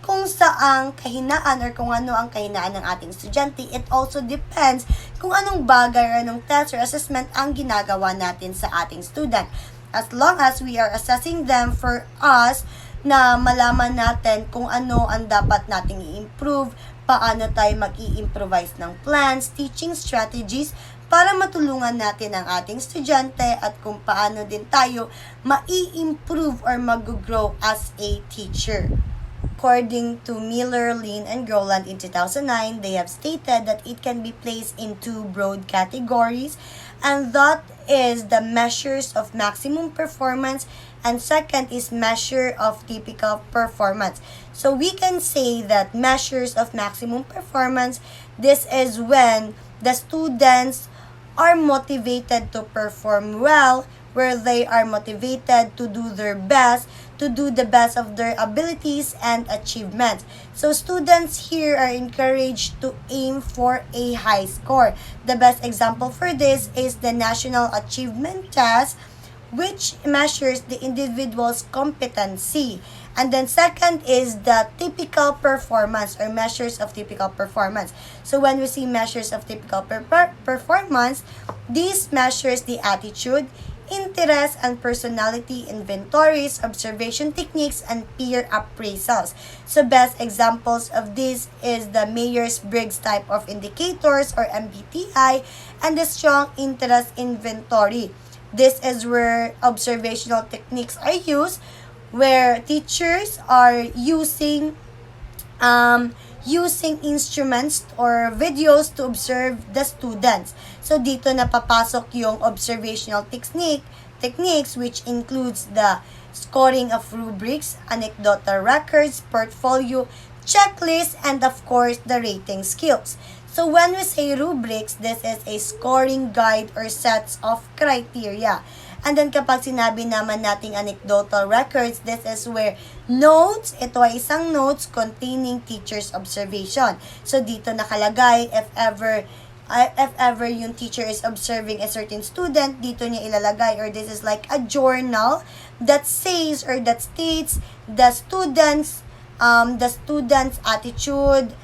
kung saang kahinaan or kung ano ang kahinaan ng ating estudyante. It also depends kung anong bagay or anong test or assessment ang ginagawa natin sa ating student. As long as we are assessing them for us na malaman natin kung ano ang dapat nating i-improve, paano tayo mag-i-improvise ng plans, teaching strategies, para matulungan natin ang ating estudyante at kung paano din tayo ma-i-improve or mag-grow as a teacher. According to Miller, Lin, and Rowland in 2009, they have stated that it can be placed in two broad categories, and that is the measures of maximum performance and second is measure of typical performance. So we can say that measures of maximum performance, this is when the students are motivated to perform well, where they are motivated to do their best, to do the best of their abilities and achievements. So students here are encouraged to aim for a high score. The best example for this is the National Achievement Test, which measures the individual's competency. And then second is the typical performance or measures of typical performance. So when we see measures of typical performance, these measures the attitude, interest, and personality inventories, observation techniques, and peer appraisals. So best examples of this is the Myers-Briggs type of indicators or MBTI and the strong interest inventory. This is where observational techniques are used, where teachers are using instruments or videos to observe the students. So dito napapasok yung observational techniques which includes the scoring of rubrics, anecdotal records, portfolio, checklist, and of course the rating skills. So when we say rubrics, this is a scoring guide or sets of criteria. And then kapag sinabi naman nating anecdotal records, this is where notes, ito ay isang notes containing teacher's observation. So dito nakalagay if ever yung teacher is observing a certain student, dito niya ilalagay, or this is like a journal that says or that states the student's attitude,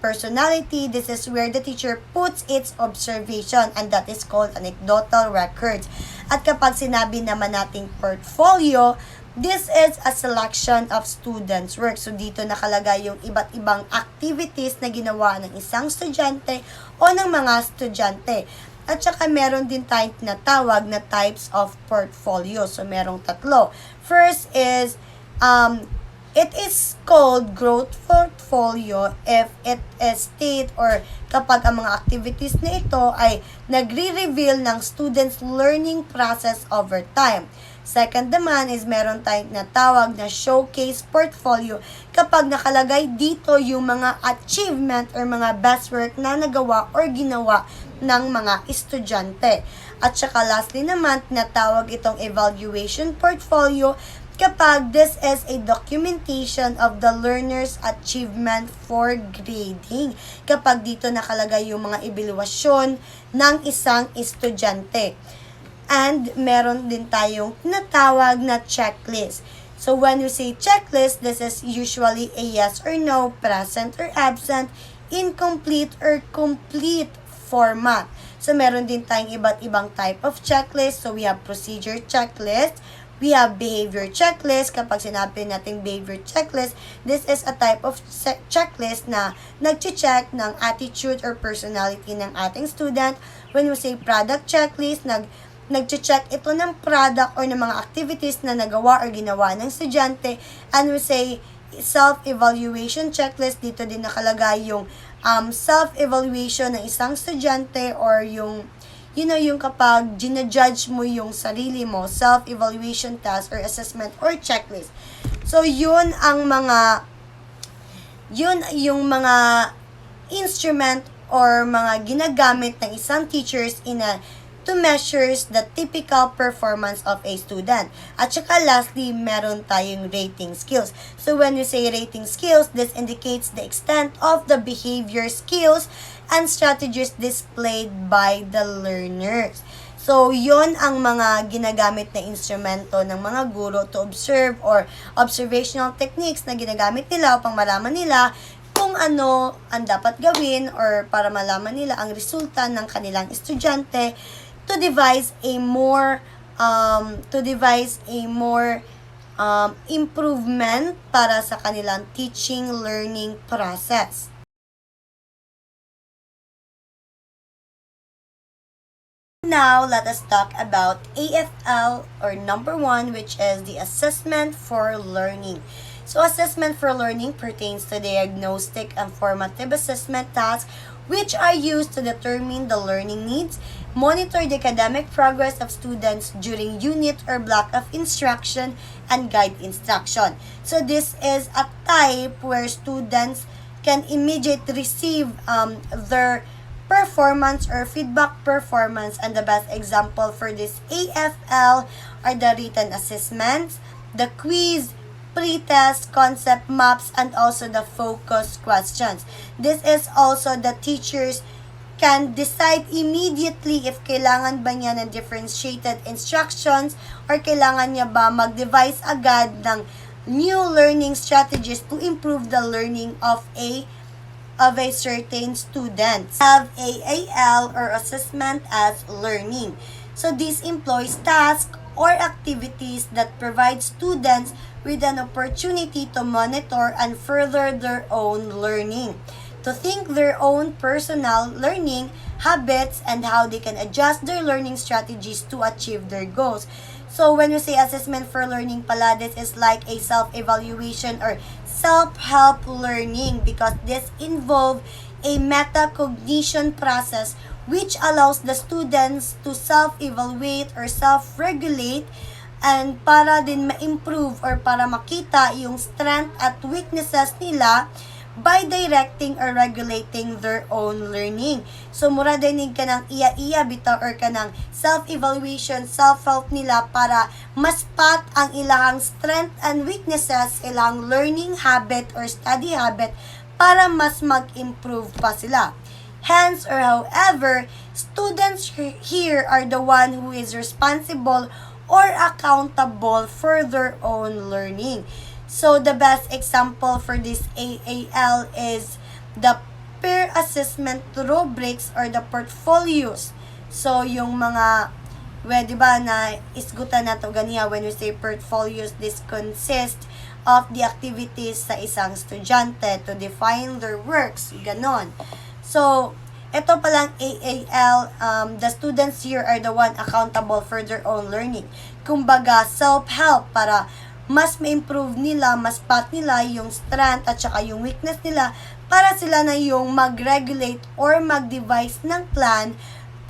personality. This is where the teacher puts its observation, and that is called anecdotal records. At kapag sinabi naman nating portfolio, this is a selection of students' work. So, dito nakalagay yung iba't ibang activities na ginawa ng isang estudyante o ng mga estudyante. At saka, meron din tayong tinatawag na types of portfolio. So, merong tatlo. First is, it is called growth portfolio if it is state or kapag ang mga activities na ito ay nagre-reveal ng students' learning process over time. Second naman is meron tayong natawag na showcase portfolio kapag nakalagay dito yung mga achievement or mga best work na nagawa or ginawa ng mga estudyante. At saka lastly naman, natawag itong evaluation portfolio kapag this is a documentation of the learner's achievement for grading. Kapag dito nakalagay yung mga evaluasyon ng isang estudyante. And meron din tayong natawag na checklist. So when we say checklist, this is usually a yes or no, present or absent, incomplete or complete format. So meron din tayong iba't ibang type of checklist. So we have procedure checklist, we have behavior checklist. Kapag sinabi natin behavior checklist, this is a type of checklist na nag-check ng attitude or personality ng ating student. When we say product checklist, nag-check ito ng product or ng mga activities na nagawa or ginawa ng estudyante. And we say self-evaluation checklist, dito din nakalagay yung self-evaluation ng isang estudyante or yung yung kapag ginajudge mo yung sarili mo, self-evaluation task or assessment or checklist. So yun yung mga instrument or mga ginagamit ng isang teachers to measures the typical performance of a student. At saka lastly, meron tayong rating skills. So when we say rating skills, this indicates the extent of the behavior skills and strategies displayed by the learners. So, yon ang mga ginagamit na instrumento ng mga guro to observe or observational techniques na ginagamit nila upang malaman nila kung ano ang dapat gawin or para malaman nila ang resulta ng kanilang estudyante to devise a more improvement para sa kanilang teaching learning process. Now, let us talk about AFL or number 1, which is the assessment for learning. So, assessment for learning pertains to diagnostic and formative assessment tasks which are used to determine the learning needs, monitor the academic progress of students during unit or block of instruction, and guide instruction. So, this is a type where students can immediately receive their performance or feedback performance, and the best example for this AFL are the written assessments, the quiz, pre-test, concept maps, and also the focus questions. This is also the teachers can decide immediately if kailangan ba niya ng differentiated instructions or kailangan niya ba mag-devise agad ng new learning strategies to improve the learning of a certain student. Have AAL or assessment as learning. So this employs tasks or activities that provide students with an opportunity to monitor and further their own learning, to think their own personal learning habits and how they can adjust their learning strategies to achieve their goals. So when we say assessment for learning pala, this is like a self-evaluation or self-help learning because this involves a metacognition process which allows the students to self-evaluate or self-regulate and para din ma-improve or para makita yung strength at weaknesses nila by directing or regulating their own learning. So, mura dinig ka ng iya-iya bitaw or ka ng self-evaluation, self-help nila para mas pat ang ilang strength and weaknesses, ilang learning habit or study habit para mas mag-improve pa sila. Hence or however, students here are the one who is responsible or accountable for their own learning. So the best example for this AAL is the peer assessment rubrics or the portfolios. So yung mga di ba na isgutan na to ganiya when we say portfolios, this consists of the activities sa isang estudyante to define their works, ganon. So, ito palang AAL, the students here are the one accountable for their own learning. Kumbaga, self-help para mas ma-improve nila, mas pat nila yung strength at saka yung weakness nila para sila na yung mag-regulate or mag-devise ng plan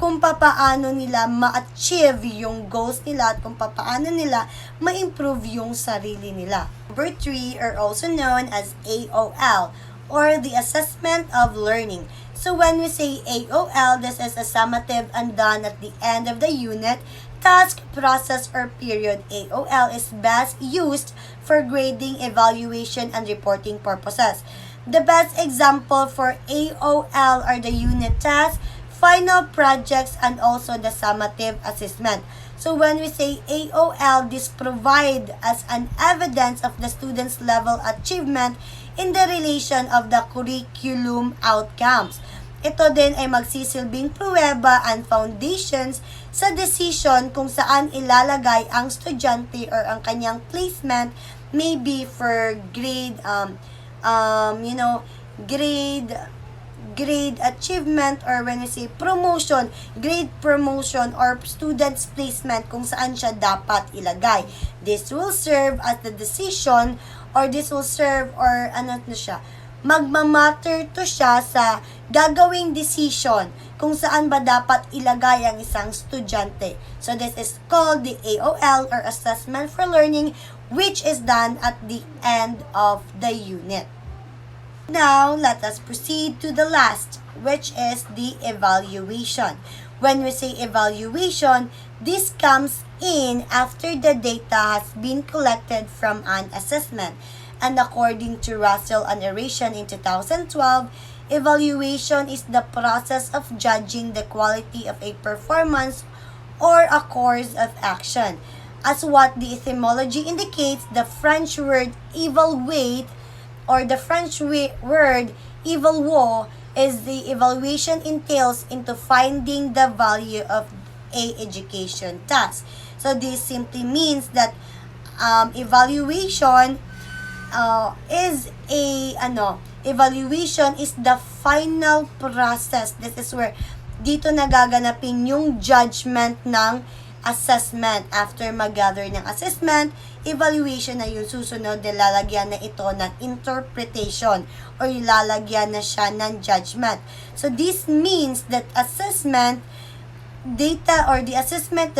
kung papaano nila ma-achieve yung goals nila at kung papaano nila ma-improve yung sarili nila. Number 3 are also known as AOL or the Assessment of Learning. So when we say AOL, this is a summative and done at the end of the unit, task, process, or period. AOL is best used for grading, evaluation, and reporting purposes. The best example for AOL are the unit tasks, final projects, and also the summative assessment. So when we say AOL, this provide as an evidence of the student's level achievement in the relation of the curriculum outcomes. Ito din ay magsisilbing pruweba and foundations sa decision kung saan ilalagay ang estudyante or ang kanyang placement, maybe for grade, grade achievement, or when we say promotion, grade promotion or student's placement kung saan siya dapat ilagay. This will serve as the decision or this will serve or magmamatter to siya sa gagawing decision kung saan ba dapat ilagay ang isang estudyante. So this is called the AOL or Assessment for Learning, which is done at the end of the unit. Now, let us proceed to the last, which is the evaluation. When we say evaluation, this comes in after the data has been collected from an assessment. And according to Russell and Erashan in 2012, evaluation is the process of judging the quality of a performance or a course of action. As what the etymology indicates, the French word evaluate or the French word evaluer is the evaluation entails into finding the value of a education task. So this simply means that evaluation evaluation is the final process. This is where dito nagaganapin yung judgment ng assessment. After mag-gather ng assessment, evaluation na yung susunod, lalagyan na ito ng interpretation or ilalagyan na siya ng judgment. So this means that assessment data or the assessment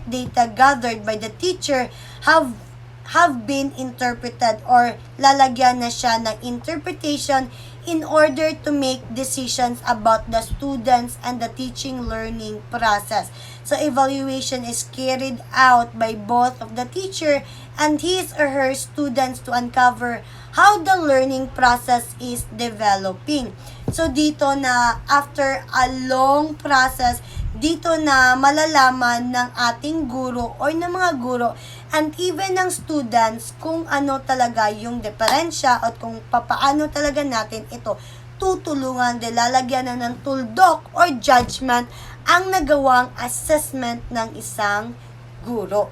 data gathered by the teacher have been interpreted or lalagyan na siya ng interpretation in order to make decisions about the students and the teaching learning process. So evaluation is carried out by both of the teacher and his or her students to uncover how the learning process is developing. So dito na after a long process, dito na malalaman ng ating guro or ng mga guro and even ng students kung ano talaga yung diferensya at kung papaano talaga natin ito tutulungan de lalagyan na ng tuldok or judgment ang nagawang assessment ng isang guro.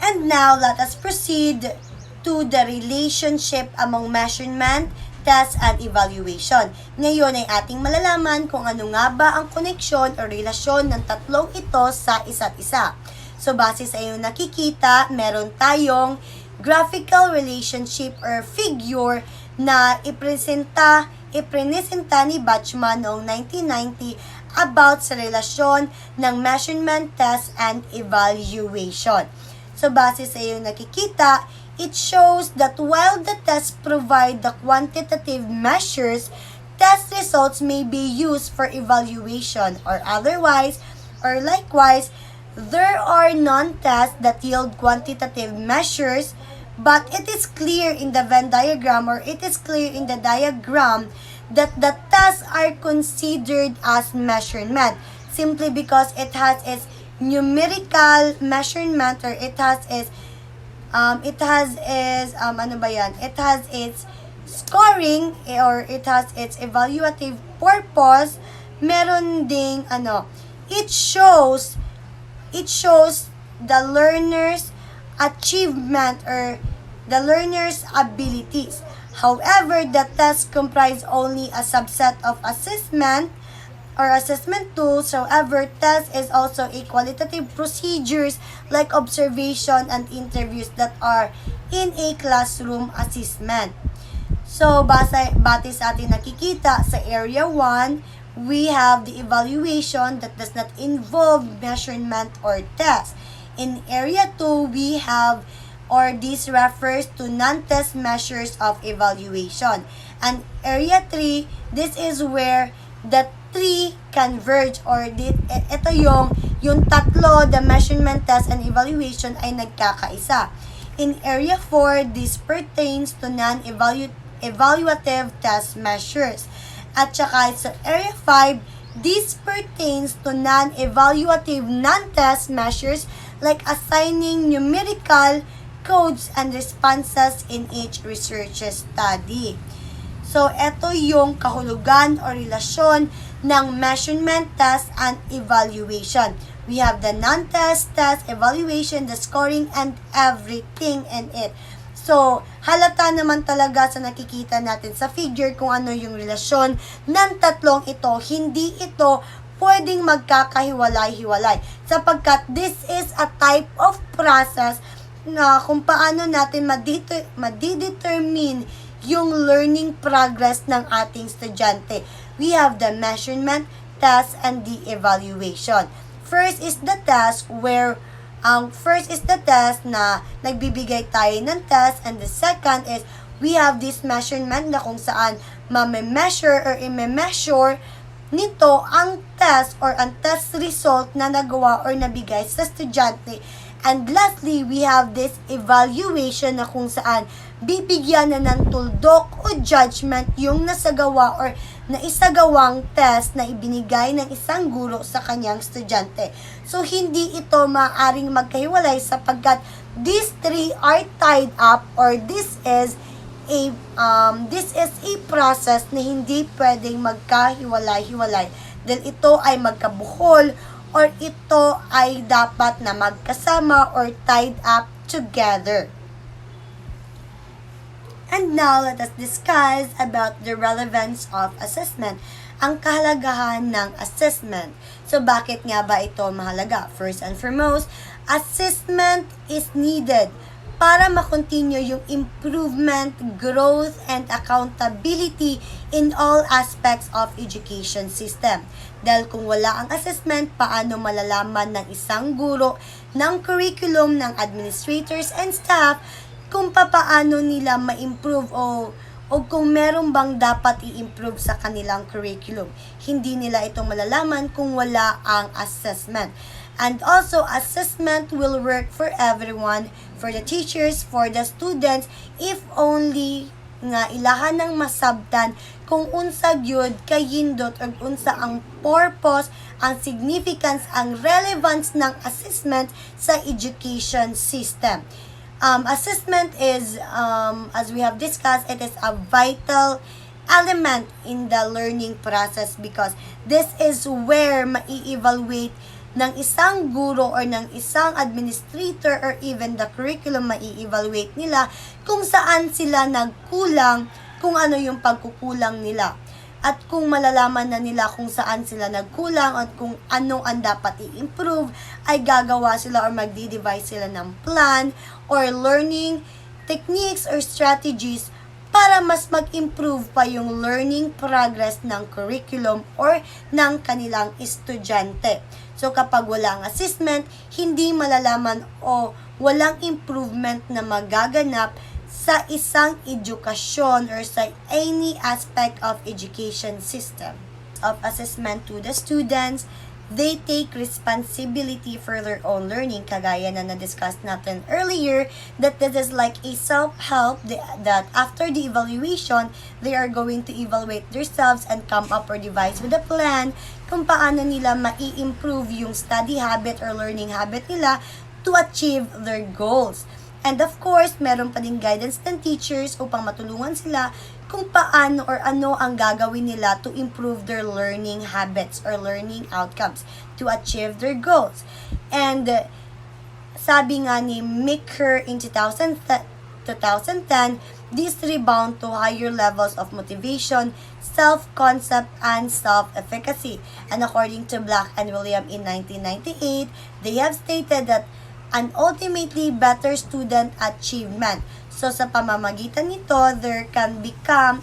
And now, let us proceed to the relationship among measurement, test, and evaluation. Ngayon ay ating malalaman kung ano nga ba ang koneksyon o relasyon ng tatlong ito sa isa't isa. So, base sa iyong nakikita, meron tayong graphical relationship or figure na ipresenta ni Bachman noong 1990 about sa relasyon ng measurement, test, and evaluation. So, base sa iyong nakikita, it shows that while the tests provide the quantitative measures, test results may be used for evaluation or otherwise, or likewise, there are non-tests that yield quantitative measures, but it is clear in the Venn diagram, or it is clear in the diagram, that the tests are considered as measurement simply because it has its numerical measurement, or it has its it has its scoring, or it has its evaluative purpose. Meron ding it shows the learner's achievement or the learner's abilities. However, the tests comprise only a subset of assessment or assessment tools. However, test is also a qualitative procedures like observation and interviews that are in a classroom assessment. So, base sa ating nakikita sa Area 1, we have the evaluation that does not involve measurement or test. In Area 2, we have, or this refers to non-test measures of evaluation. And Area 3, this is where the three converge, or ito yung tatlo, the measurement, test, and evaluation ay nagkakaisa. In Area 4, this pertains to non-evaluative test measures. At saka sa Area 5, this pertains to non-evaluative non-test measures like assigning numerical codes and responses in each research study. So, ito yung kahulugan o relasyon ng measurement, test, and evaluation. We have the non-test, test, evaluation, the scoring, and everything in it. So, halata naman talaga sa nakikita natin sa figure kung ano yung relasyon ng tatlong ito. Hindi ito pwedeng magkakahiwalay-hiwalay sapagkat this is a type of process na kung paano natin madidetermine yung learning progress ng ating estudyante. We have the measurement, test, and the evaluation. First is the test na nagbibigay tayo ng test, and the second is we have this measurement na kung saan ma-measure or i-measure nito ang test or ang test result na nagawa or nabigay sa estudyante. And lastly, we have this evaluation na kung saan bibigyan na ng tuldok o judgment yung nasagawa or naisagawang test na ibinigay ng isang guro sa kanyang estudyante. So, hindi ito maaaring magkahiwalay sapagkat these three are tied up, or this is a process na hindi pwedeng magkahiwalay-hiwalay dahil ito ay magkabuhol or ito ay dapat na magkasama or tied up together. And now, let us discuss about the relevance of assessment, ang kahalagahan ng assessment. So, bakit nga ba ito mahalaga? First and foremost, assessment is needed para makontinue yung improvement, growth, and accountability in all aspects of education system. Dahil kung wala ang assessment, paano malalaman ng isang guro, ng curriculum, ng administrators and staff, kung paano nila ma-improve o kung meron bang dapat i-improve sa kanilang curriculum. Hindi nila ito malalaman kung wala ang assessment. And also, assessment will work for everyone, for the teachers, for the students, if only nga ilahan ng masabtan kung unsa gyud kayindot o unsa ang purpose, ang significance, ang relevance ng assessment sa education system. Assessment is, as we have discussed, it is a vital element in the learning process because this is where mai-evaluate ng isang guro or ng isang administrator or even the curriculum, mai-evaluate nila kung saan sila nagkulang, kung ano yung pagkukulang nila. At kung malalaman na nila kung saan sila nagkulang at kung ano ang dapat i-improve, ay gagawa sila or magdi-devise sila ng plan or learning techniques or strategies para mas mag-improve pa yung learning progress ng curriculum or ng kanilang estudyante. So, kapag wala ang assessment, hindi malalaman o walang improvement na magaganap sa isang edukasyon or sa any aspect of education system. Of assessment to the students, they take responsibility for their own learning, kagaya na na-discuss natin earlier, that this is like a self-help, that after the evaluation, they are going to evaluate themselves and come up or devise with a plan kung paano nila mai-improve yung study habit or learning habit nila to achieve their goals. And of course, meron pa din guidance ng teachers upang matulungan sila kung paano or ano ang gagawin nila to improve their learning habits or learning outcomes to achieve their goals. And sabi nga ni Micker in 2010, these rebound to higher levels of motivation, self-concept, and self-efficacy. And according to Black and William in 1998, they have stated that an ultimately better student achievement. So, sa pamamagitan nito, they can become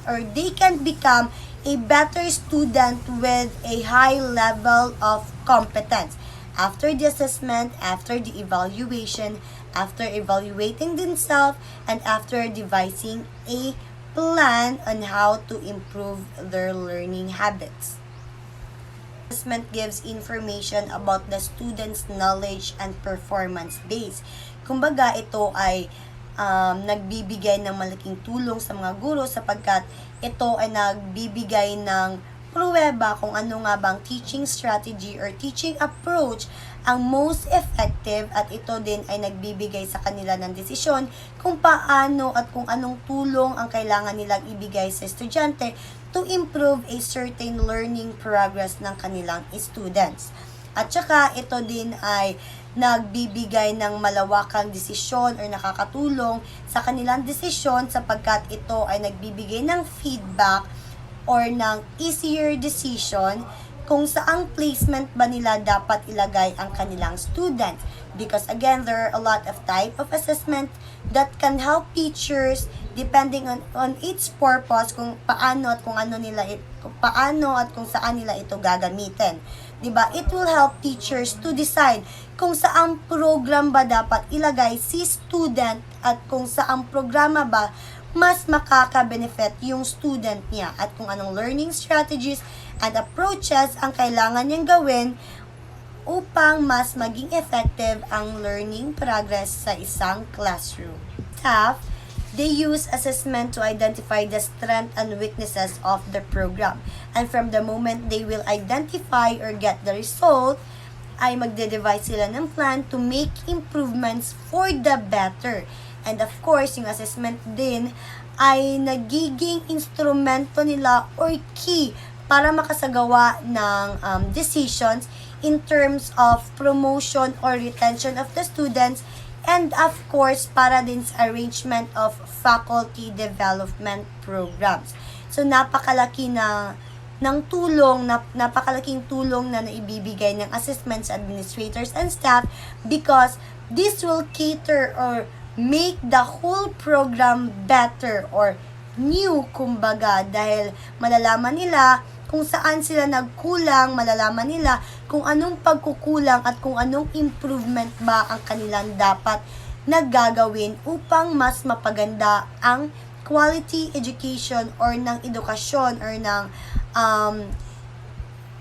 a better student with a high level of competence. After the assessment, after the evaluation, after evaluating themselves, and after devising a plan on how to improve their learning habits. Assessment gives information about the student's knowledge and performance base. Kumbaga, ito ay nagbibigay ng malaking tulong sa mga guro sapagkat ito ay nagbibigay ng pruweba kung ano nga bang teaching strategy or teaching approach ang most effective, at ito din ay nagbibigay sa kanila ng desisyon kung paano at kung anong tulong ang kailangan nilang ibigay sa estudyante to improve a certain learning progress ng kanilang students. At saka ito din ay nagbibigay ng malawakang desisyon or nakakatulong sa kanilang desisyon sapagkat ito ay nagbibigay ng feedback or ng easier decision kung saang placement ba nila dapat ilagay ang kanilang students. Because again, there are a lot of type of assessment that can help teachers depending on its purpose, kung paano at kung saan nila ito gagamitin. 'Di ba? It will help teachers to decide kung saang program ba dapat ilagay si student at kung saang programa ba mas makaka-benefit yung student niya at kung anong learning strategies and approaches ang kailangan niyang gawin upang mas maging effective ang learning progress sa isang classroom. Staff, they use assessment to identify the strengths and weaknesses of the program. And from the moment they will identify or get the result, ay magde-devise sila ng plan to make improvements for the better. And of course, yung assessment din ay nagiging instrumento nila or key para makasagawa ng decisions in terms of promotion or retention of the students, and of course, para din sa arrangement of faculty development programs. So, napakalaking tulong na naibibigay ng assessments, administrators, and staff because this will cater or make the whole program better or new, kumbaga, dahil malalaman nila kung saan sila nagkulang, malalaman nila kung anong pagkukulang at kung anong improvement ba ang kanilang dapat naggagawin upang mas mapaganda ang quality education or ng edukasyon or ng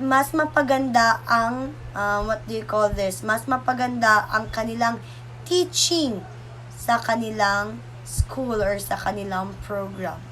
mas mapaganda ang mas mapaganda ang kanilang teaching sa kanilang school or sa kanilang program.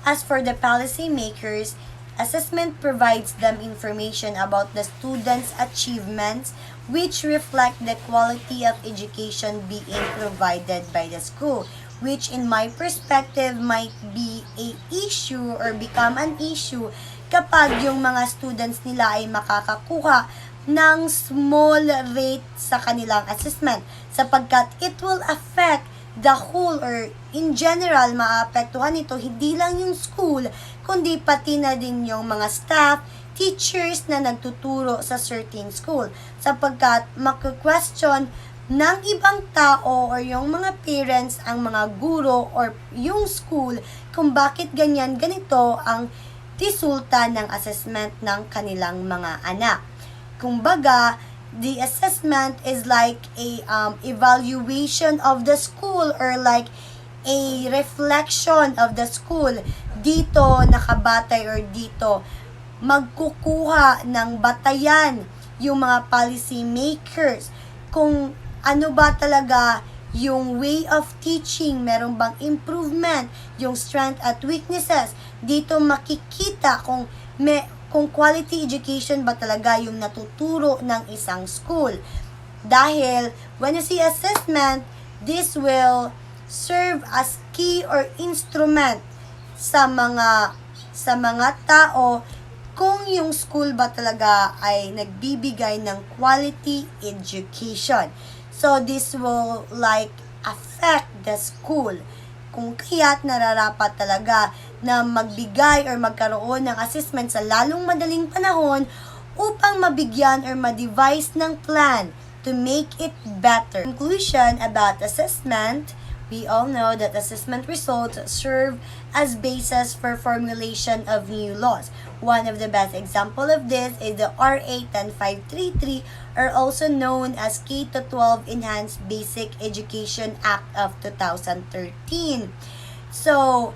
As for the policymakers, assessment provides them information about the students' achievements which reflect the quality of education being provided by the school, which in my perspective might be a issue or become an issue kapag yung mga students nila ay makakakuha ng small rate sa kanilang assessment sapagkat it will affect the whole or in general maapektuhan ito hindi lang yung school kundi pati na din yung mga staff, teachers na nagtuturo sa certain school sapagkat maka-question ng ibang tao or yung mga parents ang mga guro or yung school kung bakit ganito ang resulta ng assessment ng kanilang mga anak. Kumbaga, the assessment is like a evaluation of the school, or like a reflection of the school. Dito nakabatay, or dito magkukuha ng batayan yung mga policy makers kung ano ba talaga yung way of teaching, meron bang improvement, yung strength at weaknesses. Dito makikita kung quality education ba talaga yung natuturo ng isang school. Dahil when you see assessment, this will serve as key or instrument sa mga tao kung yung school ba talaga ay nagbibigay ng quality education. So this will like affect the school. Kung kaya't nararapat talaga na magbigay or magkaroon ng assessment sa lalong madaling panahon upang mabigyan or ma-devise ng plan to make it better. Conclusion about assessment: we all know that assessment results serve as basis for formulation of new laws. One of the best example of this is the RA 10533, or also known as K-12 Enhanced Basic Education Act of 2013. So,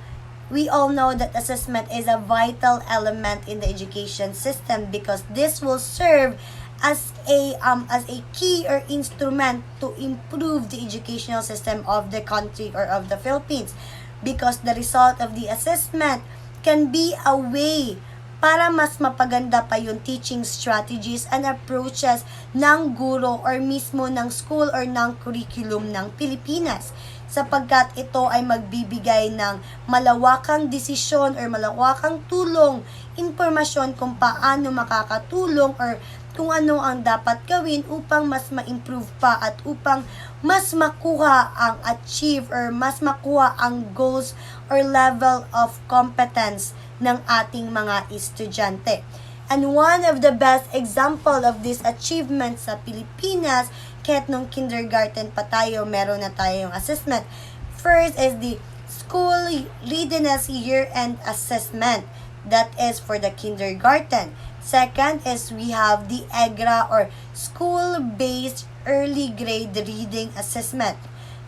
we all know that assessment is a vital element in the education system because this will serve as a key or instrument to improve the educational system of the country or of the Philippines, because the result of the assessment can be a way para mas mapaganda pa yung teaching strategies and approaches ng guro or mismo ng school or ng curriculum ng Pilipinas, sapagkat ito ay magbibigay ng malawakang desisyon or malawakang tulong, impormasyon kung paano makakatulong or kung ano ang dapat gawin upang mas ma-improve pa at upang mas makuha ang achieve or mas makuha ang goals or level of competence ng ating mga estudyante. And one of the best example of this achievement sa Pilipinas, kahit nung kindergarten pa tayo, meron na tayong assessment. First is the School Readiness Year-End Assessment. That is for the kindergarten. Second is we have the EGRA or School-Based Early Grade Reading Assessment.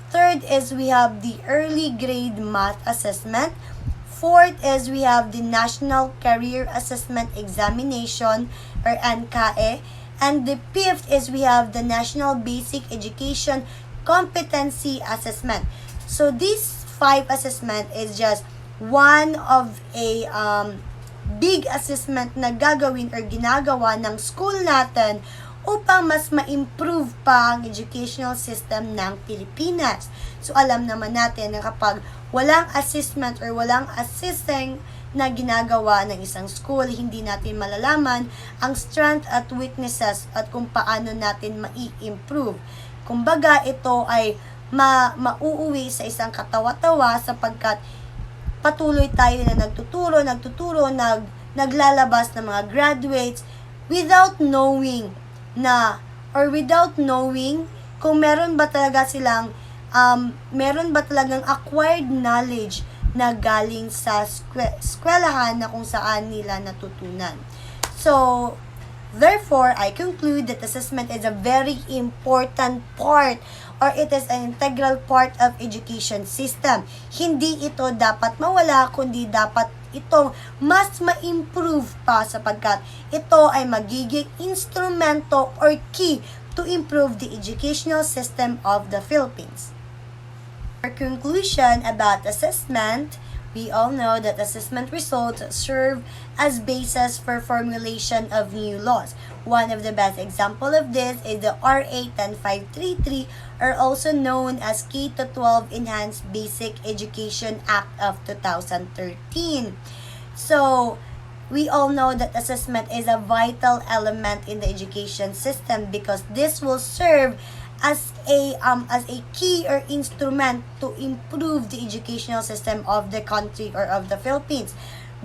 Third is we have the Early Grade Math Assessment. Fourth is we have the National Career Assessment Examination or NCAE. And the fifth is we have the National Basic Education Competency Assessment. So this 5 assessment is just one of a big assessment na gagawin or ginagawa ng school natin upang mas ma-improve pa ang educational system ng Pilipinas. So alam naman natin na kapag walang assessment or walang assessing na ginagawa ng isang school, hindi natin malalaman ang strength at weaknesses at kung paano natin mai-improve. Kumbaga, ito ay mauuwi sa isang katawa-tawa sapagkat patuloy tayo na nagtuturo, naglalabas ng mga graduates without knowing kung meron ba talagang acquired knowledge na galing sa eskwelahan na kung saan nila natutunan. So, therefore, I conclude that assessment is a very important part or it is an integral part of education system. Hindi ito dapat mawala, kundi dapat ito mas ma-improve pa sapagkat ito ay magiging instrumento or key to improve the educational system of the Philippines. For conclusion about assessment, we all know that assessment results serve as basis for formulation of new laws. One of the best example of this is the RA 10533, or also known as K-12 Enhanced Basic Education Act of 2013. So, we all know that assessment is a vital element in the education system because this will serve as a key or instrument to improve the educational system of the country or of the Philippines,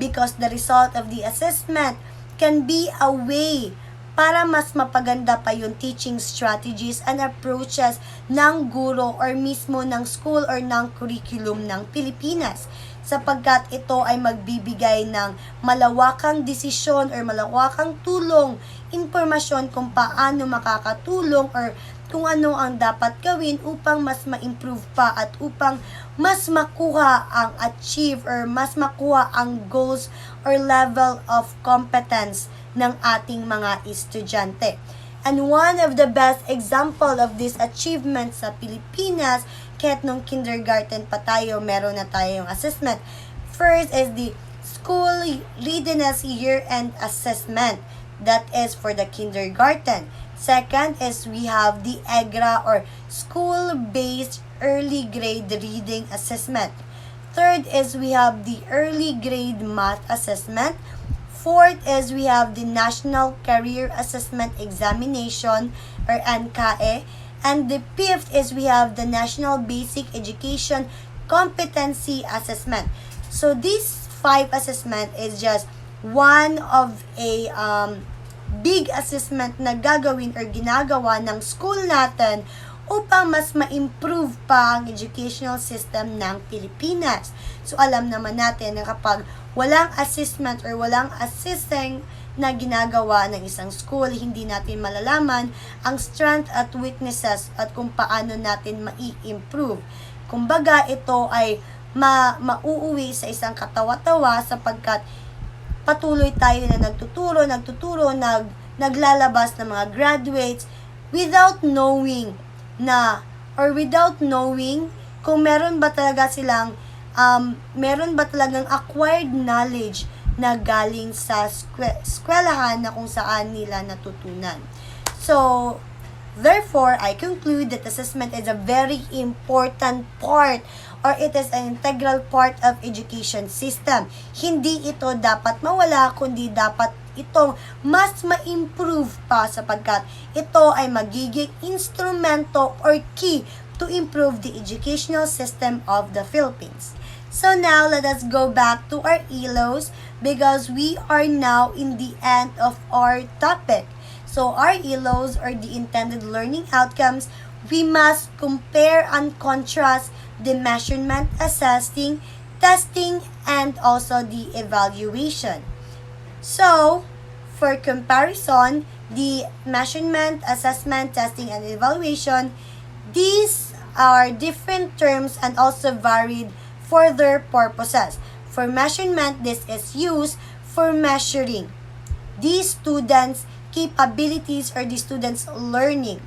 because the result of the assessment can be a way para mas mapaganda pa yung teaching strategies and approaches ng guro or mismo ng school or ng curriculum ng Pilipinas, sapagkat ito ay magbibigay ng malawakang desisyon or malawakang tulong, impormasyon kung paano makakatulong or kung ano ang dapat gawin upang mas ma-improve pa at upang mas makuha ang achieve or mas makuha ang goals or level of competence ng ating mga estudyante. And one of the best example of this achievement sa Pilipinas, kahit nung kindergarten pa tayo, meron na tayong assessment. First is the School Readiness Year-End Assessment. That is for the kindergarten. Second is we have the EGRA or School-Based Early Grade Reading Assessment. Third is we have the Early Grade Math Assessment. Fourth is we have the National Career Assessment Examination or NCAE. And the fifth is we have the National Basic Education Competency Assessment. So these 5 assessment is just one of a big assessment na gagawin or ginagawa ng school natin upang mas ma-improve pa ang educational system ng Pilipinas. So alam naman natin na kapag walang assessment or walang assessing na ginagawa ng isang school, hindi natin malalaman ang strength at weaknesses at kung paano natin mai-improve. Kumbaga, ito ay mauuwi sa isang katawa-tawa sapagkat patuloy tayo na nagtuturo, naglalabas ng mga graduates without knowing kung meron ba talagang acquired knowledge na galing sa eskwelahan na kung saan nila natutunan. So, therefore, I conclude that assessment is a very important part or it is an integral part of education system. Hindi ito dapat mawala, kundi dapat ito mas ma-improve pa sapagkat ito ay magiging instrumento or key to improve the educational system of the Philippines. So now, let us go back to our ELOs because we are now in the end of our topic. So our ELOs or the intended learning outcomes, we must compare and contrast the measurement, assessing, testing, and also the evaluation. So, for comparison, the measurement, assessment, testing, and evaluation, these are different terms and also varied for their purposes. For measurement, this is used for measuring the students' capabilities or the students' learning.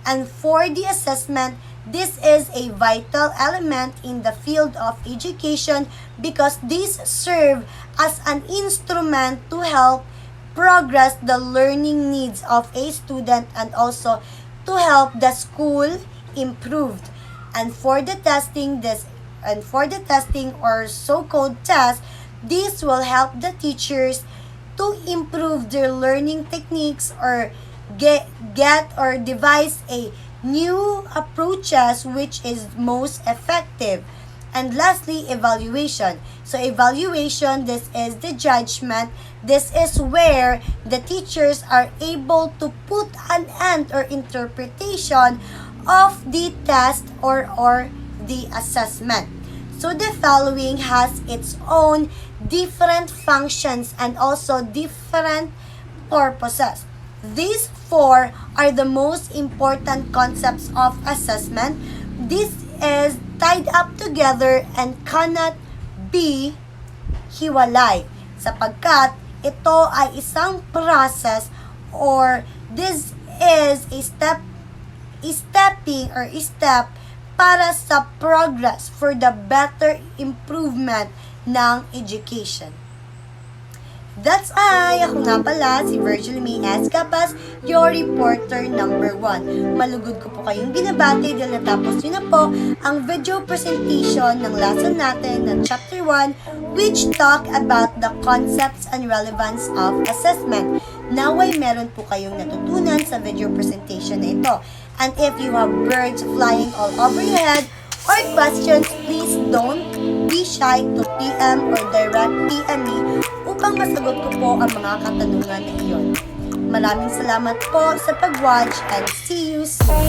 And for the assessment, this is a vital element in the field of education because these serve as an instrument to help progress the learning needs of a student and also to help the school improve. And for the testing, or so-called test, this will help the teachers to improve their learning techniques or get or devise a new approaches which is most effective. And lastly, evaluation. So evaluation, this is the judgment. This is where the teachers are able to put an end or interpretation of the test or the assessment. So the following has its own different functions and also different purposes. These 4 are the most important concepts of assessment. This is tied up together and cannot be hiwalay sapagkat ito ay isang process or this is a step para sa progress for the better improvement ng education. That's I! Ako nga pala, si Virgil May S. Capas, your reporter number 1. Malugod ko po kayong binabati dahil natapos nyo na po ang video presentation ng lesson natin ng Chapter 1 which talk about the concepts and relevance of assessment. Now ay meron po kayong natutunan sa video presentation na ito. And if you have birds flying all over your head or questions, please don't be shy to PM or direct PM me upang masagot ko po ang mga katanungan na iyon. maraming salamat po sa pag-watch and see you soon.